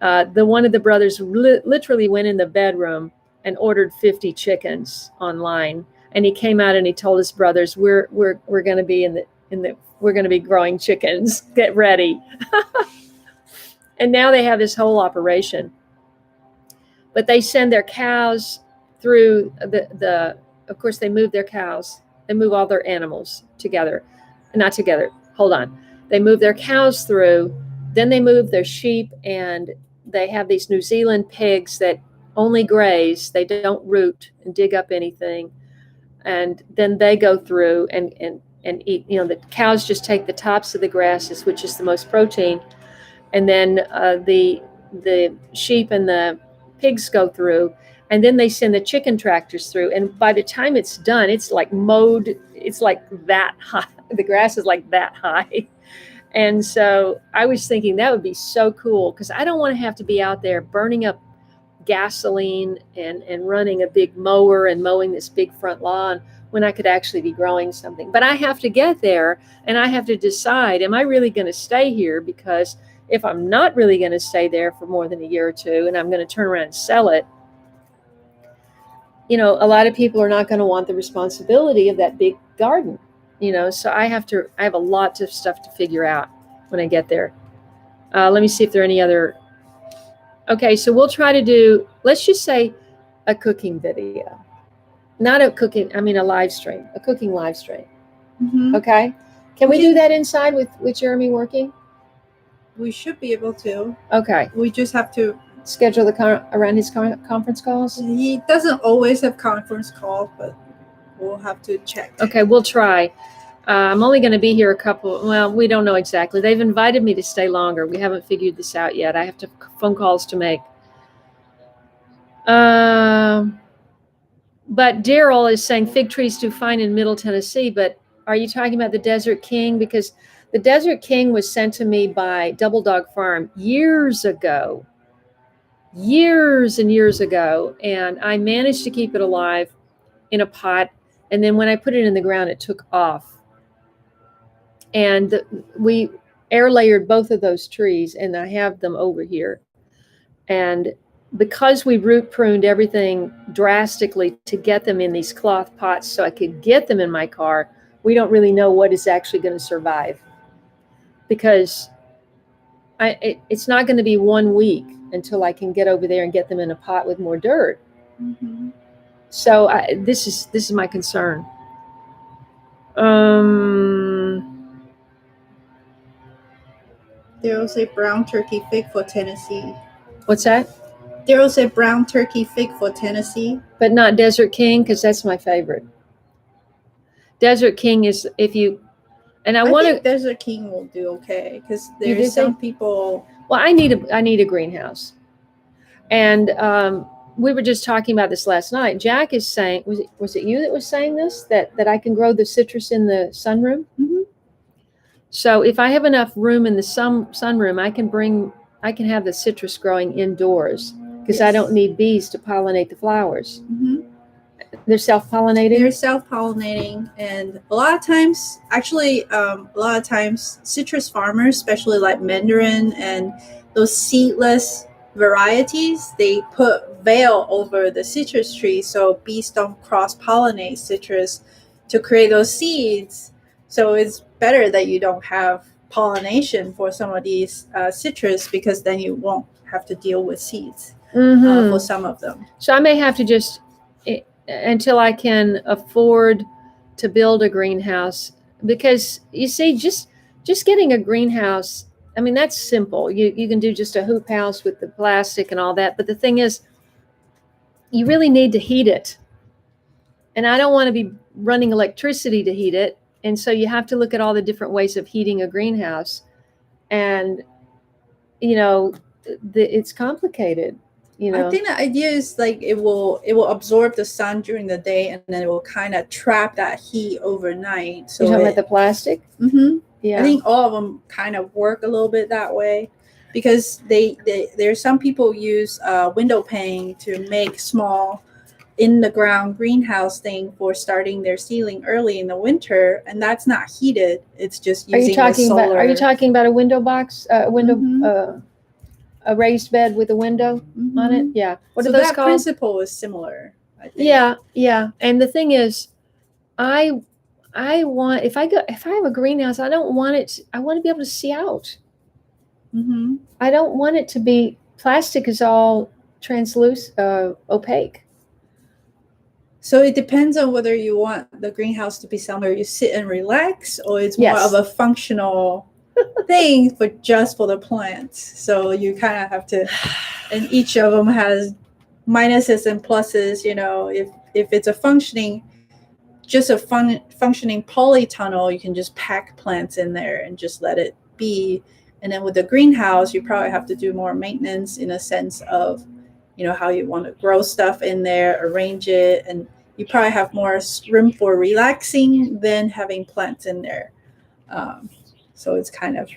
one of the brothers literally went in the bedroom and ordered 50 chickens online. And he came out and he told his brothers, we're going to be we're going to be growing chickens. Get ready. And now they have this whole operation. But they send their cows through of course, they move their cows. They move all their animals together. Not together. Hold on. They move their cows through. Then they move their sheep, and they have these New Zealand pigs that only graze. They don't root and dig up anything. And then they go through and eat. The cows just take the tops of the grasses, which is the most protein. And then the sheep and the pigs go through, and then they send the chicken tractors through. And by the time it's done, it's like mowed. It's like that high. The grass is like that high. And so I was thinking that would be so cool because I don't want to have to be out there burning up gasoline and running a big mower and mowing this big front lawn when I could actually be growing something. But I have to get there and I have to decide, am I really going to stay here? Because if I'm not really going to stay there for more than a year or two and I'm going to turn around and sell it, a lot of people are not going to want the responsibility of that big garden, so I have a lot of stuff to figure out when I get there. Let me see if there are any other. Okay, so we'll try to do, let's just say a cooking video. Not a cooking, a live stream, a cooking live stream. Mm-hmm. Okay? Can we do that inside with Jeremy working? We should be able to. Okay. We just have to schedule around his conference calls? He doesn't always have conference calls, but we'll have to check. Okay, we'll try. I'm only going to be here we don't know exactly. They've invited me to stay longer. We haven't figured this out yet. I have phone calls to make. But Daryl is saying fig trees do fine in Middle Tennessee, but are you talking about the Desert King? Because the Desert King was sent to me by Double Dog Farm years and years ago, and I managed to keep it alive in a pot, and then when I put it in the ground, it took off. And we air layered both of those trees, and I have them over here. And because we root pruned everything drastically to get them in these cloth pots so I could get them in my car, we don't really know what is actually going to survive. Because it's not going to be 1 week until I can get over there and get them in a pot with more dirt. Mm-hmm. So this is my concern. There was a brown turkey fig for Tennessee. What's that? Daryl said brown turkey fig for Tennessee. But not Desert King, because that's my favorite. Desert King is if you, and I want think to. Desert King will do okay because You do there's some think? people. Well, I need a greenhouse, and we were just talking about this last night. Jack is saying, was it you that was saying this, that I can grow the citrus in the sunroom? Mhm. So if I have enough room in the sunroom, I can have the citrus growing indoors because I Yes. don't need bees to pollinate the flowers. Mhm. They're self-pollinating. They're self-pollinating, and a lot of times, citrus farmers, especially like mandarin and those seedless varieties, they put veil over the citrus tree so bees don't cross-pollinate citrus to create those seeds. So it's better that you don't have pollination for some of these citrus, because then you won't have to deal with seeds for some of them. So I may have to just, until I can afford to build a greenhouse, because you see, just getting a greenhouse, I mean, that's simple. You can do just a hoop house with the plastic and all that. But the thing is, you really need to heat it. And I don't want to be running electricity to heat it. And so you have to look at all the different ways of heating a greenhouse. And, it's complicated. I think the idea is like it will absorb the sun during the day, and then it will kind of trap that heat overnight. So you're talking about the plastic? Mm-hmm. Yeah. I think all of them kind of work a little bit that way, because there's some people use window pane to make small in the ground greenhouse thing for starting their ceiling early in the winter, and that's not heated. It's just using solar. Are you talking about a window box, Mhm. A raised bed with a window on it? Yeah. What So are those that called? principle is similar, I think. Yeah. And the thing is, I want, if I have a greenhouse, I don't want it. I want to be able to see out. Mm-hmm. I don't want it to be plastic is all translucent, opaque. So it depends on whether you want the greenhouse to be somewhere you sit and relax, or it's more Yes. of a functional thing for the plants. So you kind of have to, and each of them has minuses and pluses. If it's a functioning polytunnel, you can just pack plants in there and just let it be. And then with the greenhouse, you probably have to do more maintenance in a sense of, how you want to grow stuff in there, arrange it, and you probably have more room for relaxing than having plants in there. So it's kind of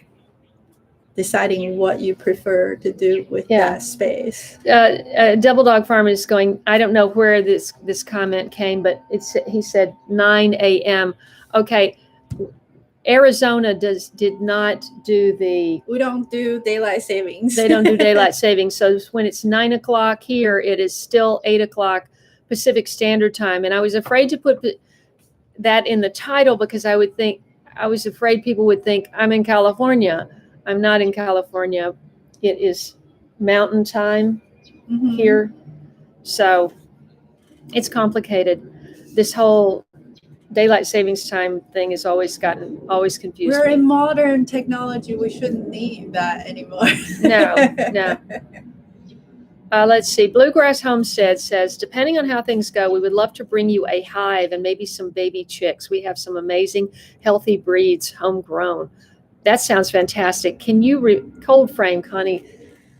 deciding what you prefer to do with that space. Double Dog Farm is going, I don't know where this comment came, but he said 9 a.m. Okay. Arizona did not do we don't do daylight savings. They don't do daylight savings. So when it's 9 o'clock here, it is still 8 o'clock Pacific Standard Time. And I was afraid to put that in the title because I was afraid people would think I'm in California. I'm not in California. It is mountain time here. So it's complicated. This whole daylight savings time thing has always confused We're me. in modern technology. We shouldn't need that anymore. No. Let's see. Bluegrass Homestead says, depending on how things go, we would love to bring you a hive and maybe some baby chicks. We have some amazing, healthy breeds, homegrown. That sounds fantastic. Can you cold frame, Connie?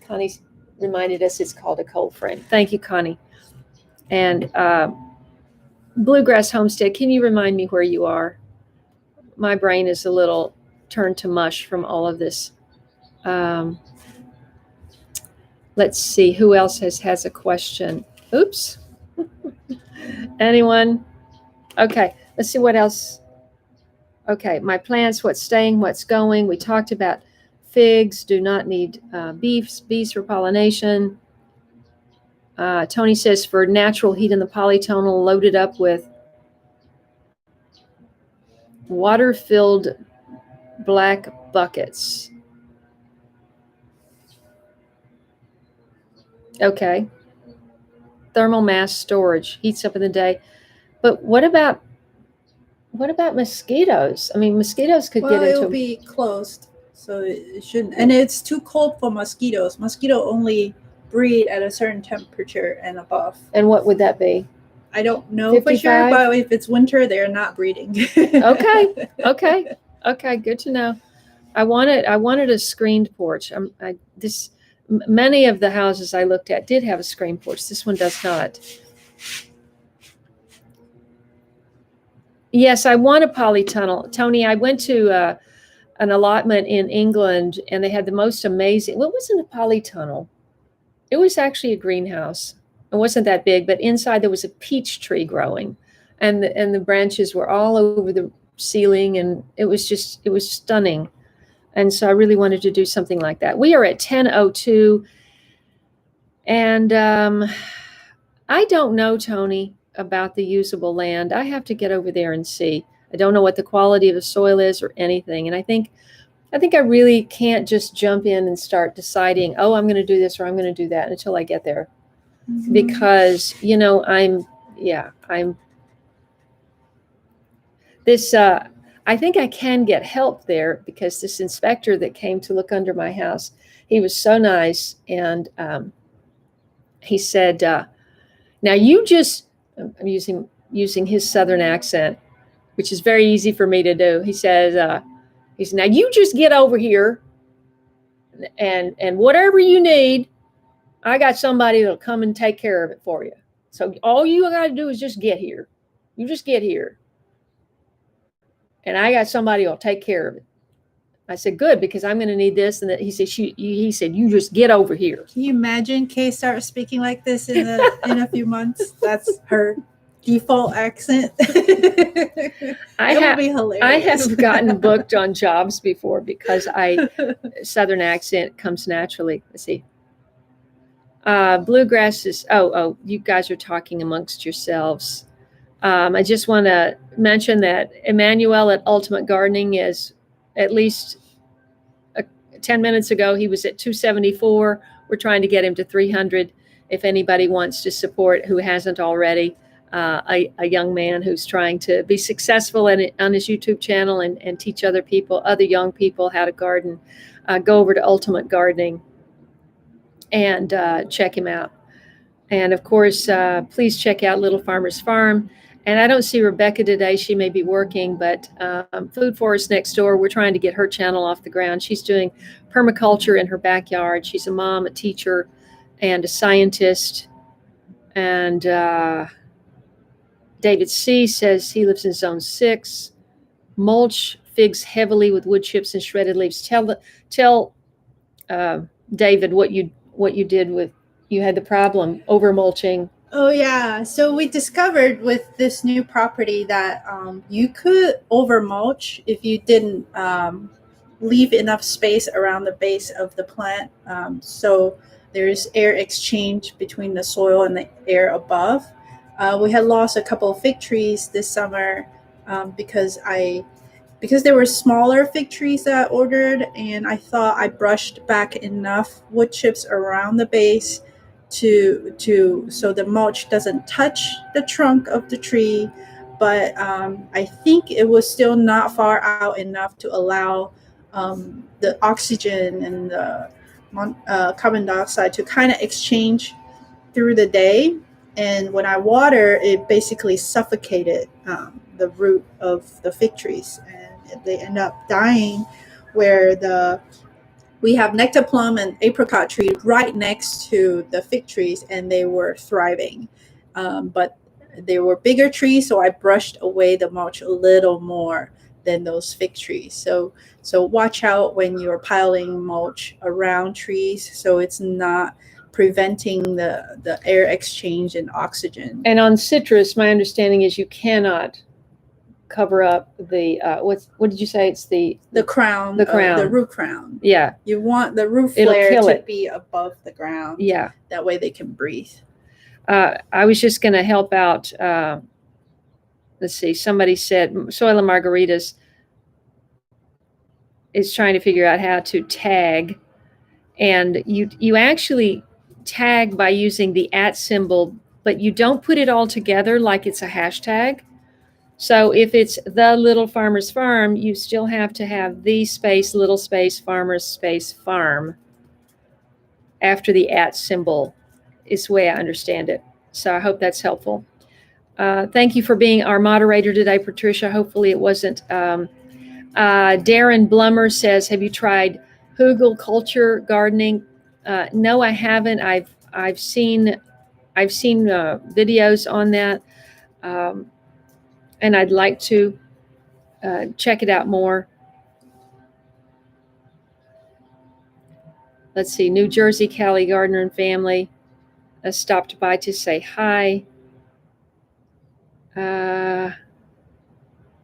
Connie reminded us it's called a cold frame. Thank you, Connie. And Bluegrass Homestead, can you remind me where you are? My brain is a little turned to mush from all of this. Let's see who else has a question. Oops. Anyone? Okay, let's see what else. Okay, my plants, what's staying, what's going. We talked about figs do not need bees for pollination. Tony says for natural heat in the polytunnel, loaded up with water-filled black buckets. Okay. Thermal mass storage heats up in the day. But what about mosquitoes? I mean, mosquitoes could get into. It'll be closed, so it shouldn't. And it's too cold for mosquitoes. Mosquito only breed at a certain temperature and above. And what would that be? I don't know for sure, 55? but if it's winter, they're not breeding. Okay. Okay. Good to know. I wanted a screened porch. Many of the houses I looked at did have a screened porch. This one does not. Yes, I want a polytunnel. Tony, I went to an allotment in England, and they had the most amazing. Well, it wasn't a polytunnel. It was actually a greenhouse. It wasn't that big, but inside there was a peach tree growing, and the branches were all over the ceiling, and it was stunning. And so I really wanted to do something like that. We are at 10:02, and I don't know, Tony, about the usable land. I have to get over there and see. I don't know what the quality of the soil is or anything. And I think I really can't just jump in and start deciding, oh, I'm going to do this or I'm going to do that until I get there. Mm-hmm. Because, I think I can get help there because this inspector that came to look under my house, he was so nice. And he said, now you just, I'm using his Southern accent, which is very easy for me to do. He says, now you just get over here and whatever you need, I got somebody that'll come and take care of it for you. So all you got to do is just get here. You just get here. And I got somebody who'll take care of it. I said, good, because I'm going to need this. And he said, you just get over here. Can you imagine Kaye starts speaking like this in a few months? That's her default accent. It would be hilarious. I have gotten booked on jobs before because Southern accent comes naturally. Let's see. Bluegrass is, you guys are talking amongst yourselves. I just want to mention that Emmanuel at Ultimate Gardening is at least 10 minutes ago, he was at 274. We're trying to get him to 300. If anybody wants to support, who hasn't already, a young man who's trying to be successful on his YouTube channel and teach other young people how to garden, go over to Ultimate Gardening and check him out. And of course, please check out Little Farmer's Farm. And I don't see Rebecca today. She may be working, but Food Forest Next Door, we're trying to get her channel off the ground. She's doing permaculture in her backyard. She's a mom, a teacher, and a scientist. And David C. says he lives in Zone 6. Mulch figs heavily with wood chips and shredded leaves. Tell David what you did with, you had the problem over mulching. Oh, yeah. So we discovered with this new property that you could over mulch if you didn't leave enough space around the base of the plant. So there's air exchange between the soil and the air above. We had lost a couple of fig trees this summer because there were smaller fig trees that I ordered, and I thought I brushed back enough wood chips around the base so the mulch doesn't touch the trunk of the tree, but I think it was still not far out enough to allow the oxygen and the carbon dioxide to kind of exchange through the day. And when I water, it basically suffocated the root of the fig trees, and they end up dying. We have nectar plum and apricot trees right next to the fig trees, and they were thriving. But they were bigger trees, so I brushed away the mulch a little more than those fig trees. So watch out when you're piling mulch around trees, so it's not preventing the air exchange and oxygen. And on citrus, my understanding is you cannot cover up the what did you say? It's the crown, the root crown. Yeah, you want the root flare to be above the ground. Yeah, that way they can breathe. I was just going to help out. Let's see. Somebody said Soil and Margaritas is trying to figure out how to tag, and you actually tag by using the @ symbol, but you don't put it all together like it's a hashtag. So if it's the Little Farmer's Farm, you still have to have the space, little space, farmer's space, farm after the @ symbol is the way I understand it. So I hope that's helpful. Thank you for being our moderator today, Patricia. Hopefully it wasn't. Darren Blummer says, have you tried hugel culture gardening? No, I haven't. I've seen videos on that, and I'd like to check it out more. Let's see, New Jersey, Callie Gardner and family stopped by to say hi.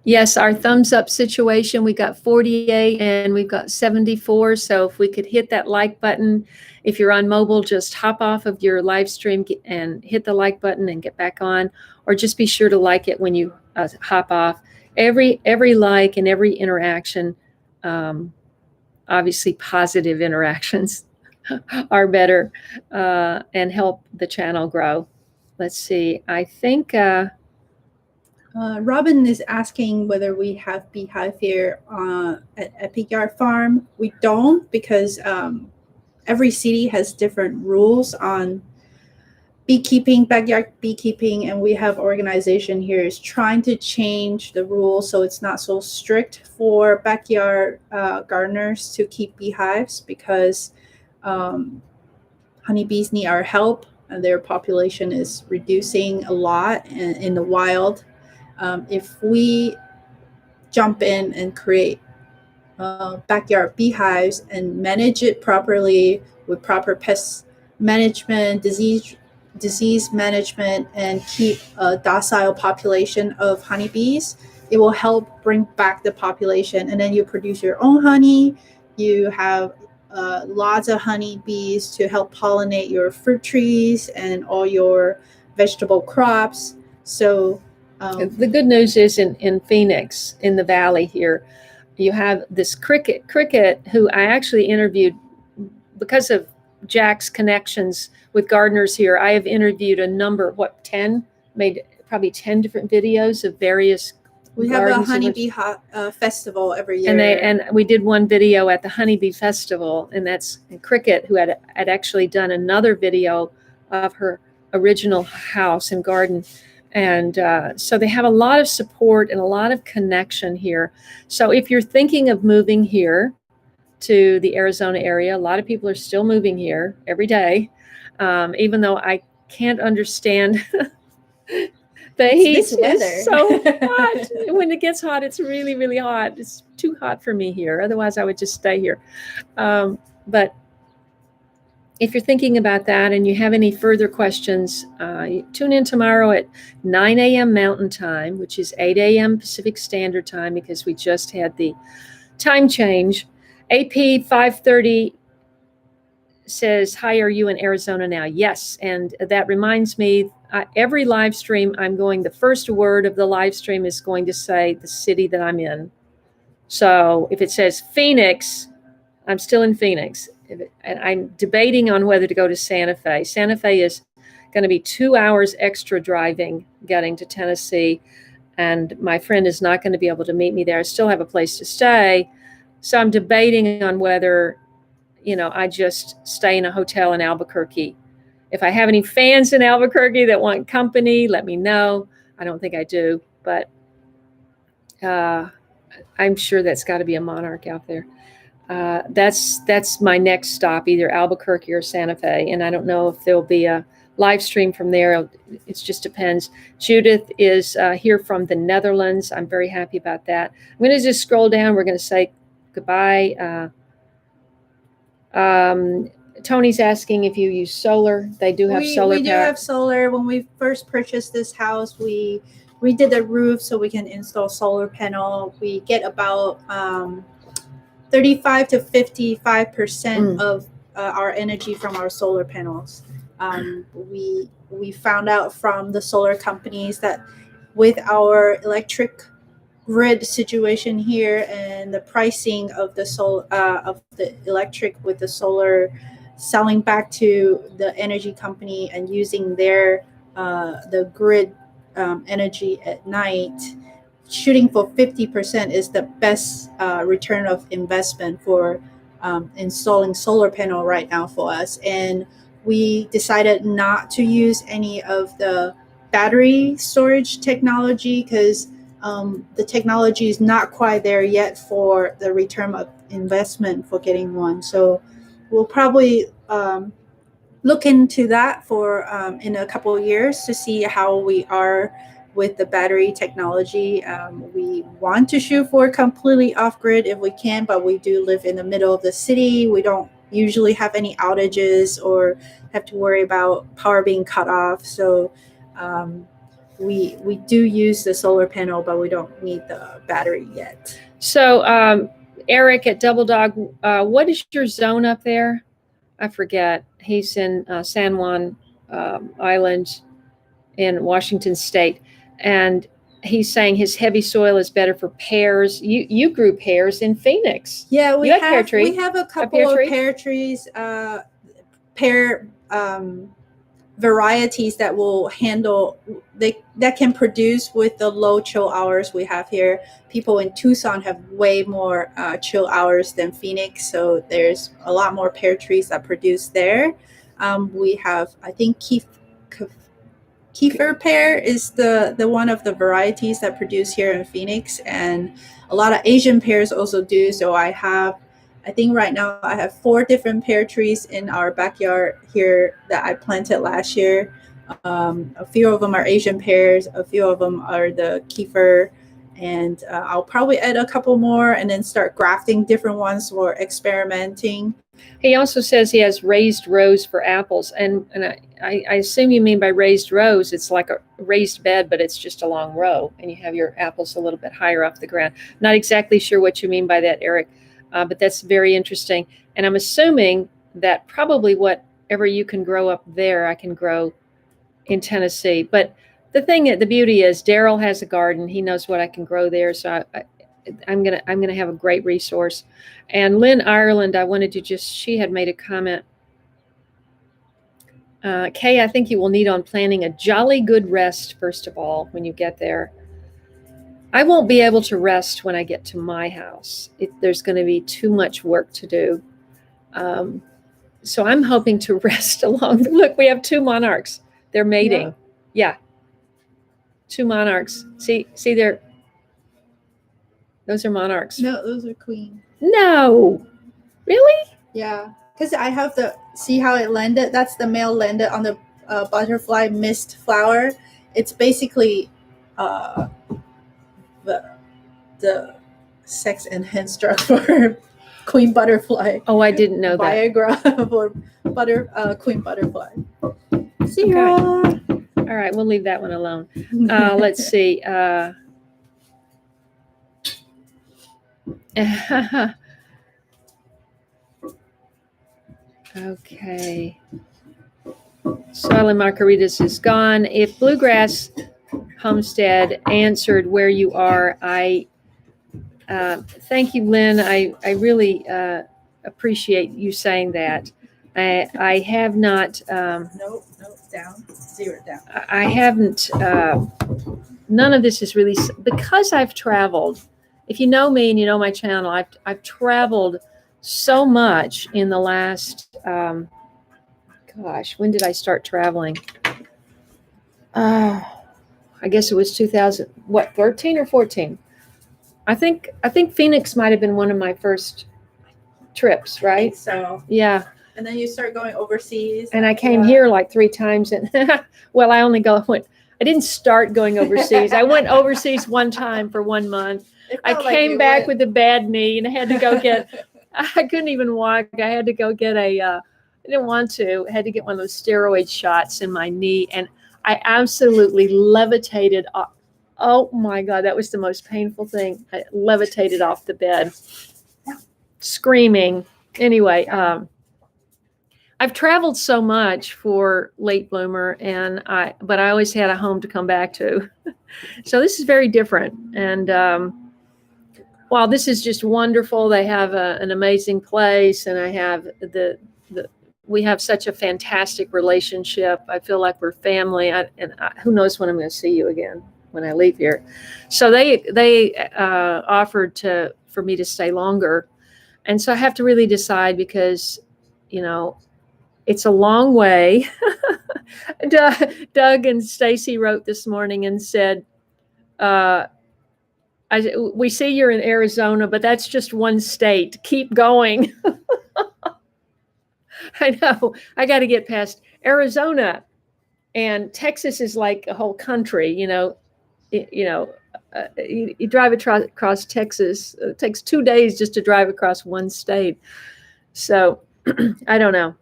Yes, our thumbs up situation, we got 48 and we've got 74. So if we could hit that like button, if you're on mobile, just hop off of your live stream and hit the like button and get back on, or just be sure to like it when you hop off. Every like and every interaction, obviously positive interactions are better and help the channel grow. Let's see, I think... Robin is asking whether we have beehive here at Epic Yard Farm. We don't, because every city has different rules on beekeeping, backyard beekeeping, and we have organization here is trying to change the rules so it's not so strict for backyard gardeners to keep beehives, because honeybees need our help and their population is reducing a lot in the wild. If we jump in and create backyard beehives and manage it properly with proper pest management, disease management, and keep a docile population of honeybees, it will help bring back the population. And then you produce your own honey. You have lots of honeybees to help pollinate your fruit trees and all your vegetable crops. So the good news is in Phoenix, in the valley here, you have this cricket who I actually interviewed because of Jack's connections with gardeners here. I have interviewed a number, 10, made probably 10 different videos of various We have a honeybee festival every year. And we did one video at the honeybee festival, and that's Cricket, who had actually done another video of her original house and garden. And so they have a lot of support and a lot of connection here. So if you're thinking of moving here to the Arizona area, a lot of people are still moving here every day, even though I can't understand the heat is so hot. When it gets hot, it's really, really hot. It's too hot for me here. Otherwise, I would just stay here. But if you're thinking about that and you have any further questions, tune in tomorrow at 9 a.m. Mountain Time, which is 8 a.m. Pacific Standard Time, because we just had the time change. AP 530 says, hi, are you in Arizona now? Yes. And that reminds me, every live stream I'm going, the first word of the live stream is going to say the city that I'm in. So if it says Phoenix, I'm still in Phoenix. And I'm debating on whether to go to Santa Fe. Santa Fe is going to be 2 hours extra driving getting to Tennessee. And my friend is not going to be able to meet me there. I still have a place to stay. So I'm debating on whether, I just stay in a hotel in Albuquerque. If I have any fans in Albuquerque that want company, let me know. I don't think I do, but I'm sure that's got to be a monarch out there. That's my next stop, either Albuquerque or Santa Fe. And I don't know if there'll be a live stream from there. It just depends. Judith is here from the Netherlands. I'm very happy about that. I'm going to just scroll down. We're going to say goodbye. Tony's asking if you use solar. They do have solar. We do have solar. When we first purchased this house, we did the roof so we can install solar panel. We get about 35 to 55% of our energy from our solar panels. We found out from the solar companies that with our electric grid situation here and the pricing of the electric with the solar selling back to the energy company and using their the grid energy at night, shooting for 50% is the best return of investment for installing solar panel right now for us, and we decided not to use any of the battery storage technology because the technology is not quite there yet for the return of investment for getting one. So we'll probably look into that for in a couple of years to see how we are with the battery technology. We want to shoot for completely off grid if we can, but we do live in the middle of the city. We don't usually have any outages or have to worry about power being cut off. So we do use the solar panel, but we don't need the battery yet. So Eric at Double Dog, what is your zone up there? I forget. He's in San Juan Island in Washington State, and he's saying his heavy soil is better for pears. You grew pears in Phoenix. Yeah, we have pear tree. We have a couple of pear trees, pear varieties that will handle that can produce with the low chill hours we have here. People in Tucson have way more chill hours than Phoenix, so there's a lot more pear trees that produce there. We have, I think, Kiefer pear is the one of the varieties that produce here in Phoenix, and a lot of Asian pears also do. So I think right now I have 4 different pear trees in our backyard here that I planted last year. A few of them are Asian pears, a few of them are the Kiefer, and I'll probably add a couple more and then start grafting different ones for experimenting. He also says he has raised rows for apples, and I assume you mean by raised rows, it's like a raised bed, but it's just a long row, and you have your apples a little bit higher off the ground. Not exactly sure what you mean by that, Eric. But that's very interesting. And I'm assuming that probably whatever you can grow up there, I can grow in Tennessee. But the beauty is Daryl has a garden. He knows what I can grow there. So I'm gonna have a great resource. And Lynn Ireland, I wanted to she had made a comment. Kaye, I think you will need on planning a jolly good rest, first of all, when you get there. I won't be able to rest when I get to my house. There's going to be too much work to do. So I'm hoping to rest along. Look, we have 2 monarchs. They're mating. Yeah. 2 monarchs. See they're, those are monarchs. No, those are queen. No. Really? Yeah. Because I have see how it landed? That's the male landed on the butterfly mist flower. It's basically the sex enhanced drug for queen butterfly. Oh, I didn't know that. Viagra for queen butterfly. See ya. Okay. All right, we'll leave that one alone. Let's see. Okay. Soil and Margaritas is gone. If Bluegrass Homestead answered where you are, thank you, Lynn. I really appreciate you saying that. I have not. Nope, down. 0 down. I haven't. None of this is really because I've traveled. If you know me and you know my channel, I've traveled so much in the last. Gosh, when did I start traveling? I guess it was 13 or 14. I think Phoenix might have been one of my first trips, right? So yeah. And then you start going overseas. And I came here like 3 times, and well, I didn't start going overseas. I went overseas one time for 1 month. I came back with a bad knee, and I had to go get. I couldn't even walk. I had to go get I didn't want to. I had to get one of those steroid shots in my knee, and I absolutely levitated. Oh my God, that was the most painful thing. I levitated off the bed, screaming. Anyway, I've traveled so much for Late Bloomer, but I always had a home to come back to. So this is very different. And while this is just wonderful, they have an amazing place, and I have we have such a fantastic relationship. I feel like we're family, who knows when I'm going to see you again when I leave here. So they offered for me to stay longer, And so I have to really decide because, you know, it's a long way. Doug and Stacy wrote this morning and said, we see you're in Arizona, but that's just one state. Keep going. I know. I got to get past Arizona, and Texas is like a whole country. You drive across Texas. It takes 2 days just to drive across one state. So I don't know.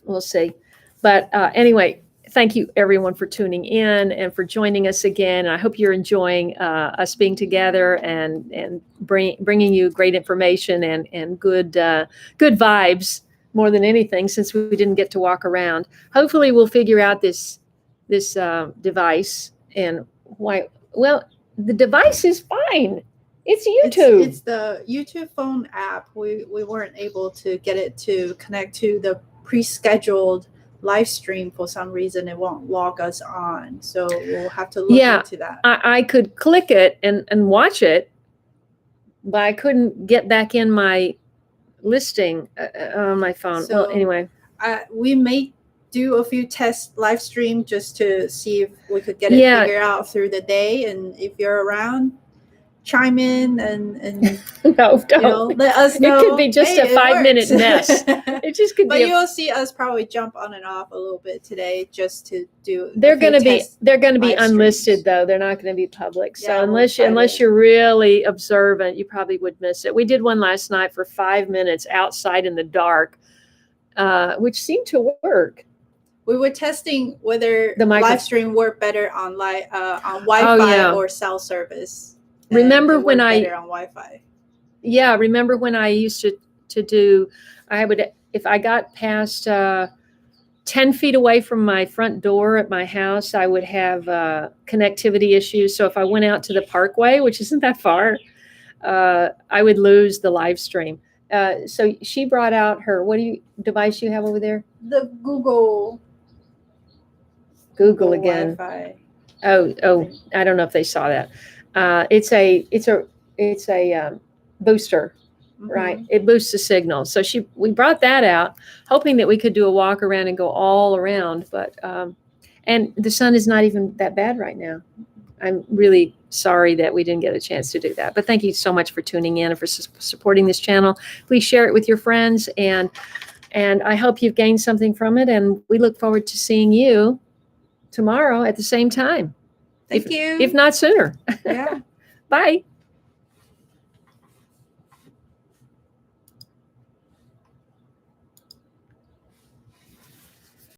We'll see. But anyway, thank you everyone for tuning in and for joining us again. I hope you're enjoying us being together and bringing you great information and good vibes more than anything, since we didn't get to walk around. Hopefully we'll figure out this device and why. Well, the device is fine. It's YouTube. It's the YouTube phone app. We weren't able to get it to connect to the pre-scheduled live stream. For some reason it won't log us on, so we'll have to look into that. I could click it and watch it, but I couldn't get back in my listing on my phone. So, well, anyway, we may do a few test live stream just to see if we could get it figured out through the day. And if you're around, chime in and no, don't. Let us know. It could be just a 5-minute mess. It just could but be. But you'll see us probably jump on and off a little bit today just to do. They're going to be unlisted though. They're not going to be public. So unless you're really observant, you probably would miss it. We did one last night for 5 minutes outside in the dark, which seemed to work. We were testing whether the live stream worked better on Wi-Fi or cell service. Remember when I on Wi-Fi? Yeah, remember when I used to do? I would, if I got past 10 feet away from my front door at my house, I would have connectivity issues. So if I went out to the Parkway, which isn't that far, I would lose the live stream. So she brought out her device you have over there? The Google again. Wi-Fi. Oh, I don't know if they saw that. It's a booster, right? It boosts the signal. So we brought that out, hoping that we could do a walk around and go all around. But and the sun is not even that bad right now. I'm really sorry that we didn't get a chance to do that. But thank you so much for tuning in and for supporting this channel. Please share it with your friends, and I hope you've gained something from it. And we look forward to seeing you tomorrow at the same time. Thank you. If not sooner. Yeah. Bye.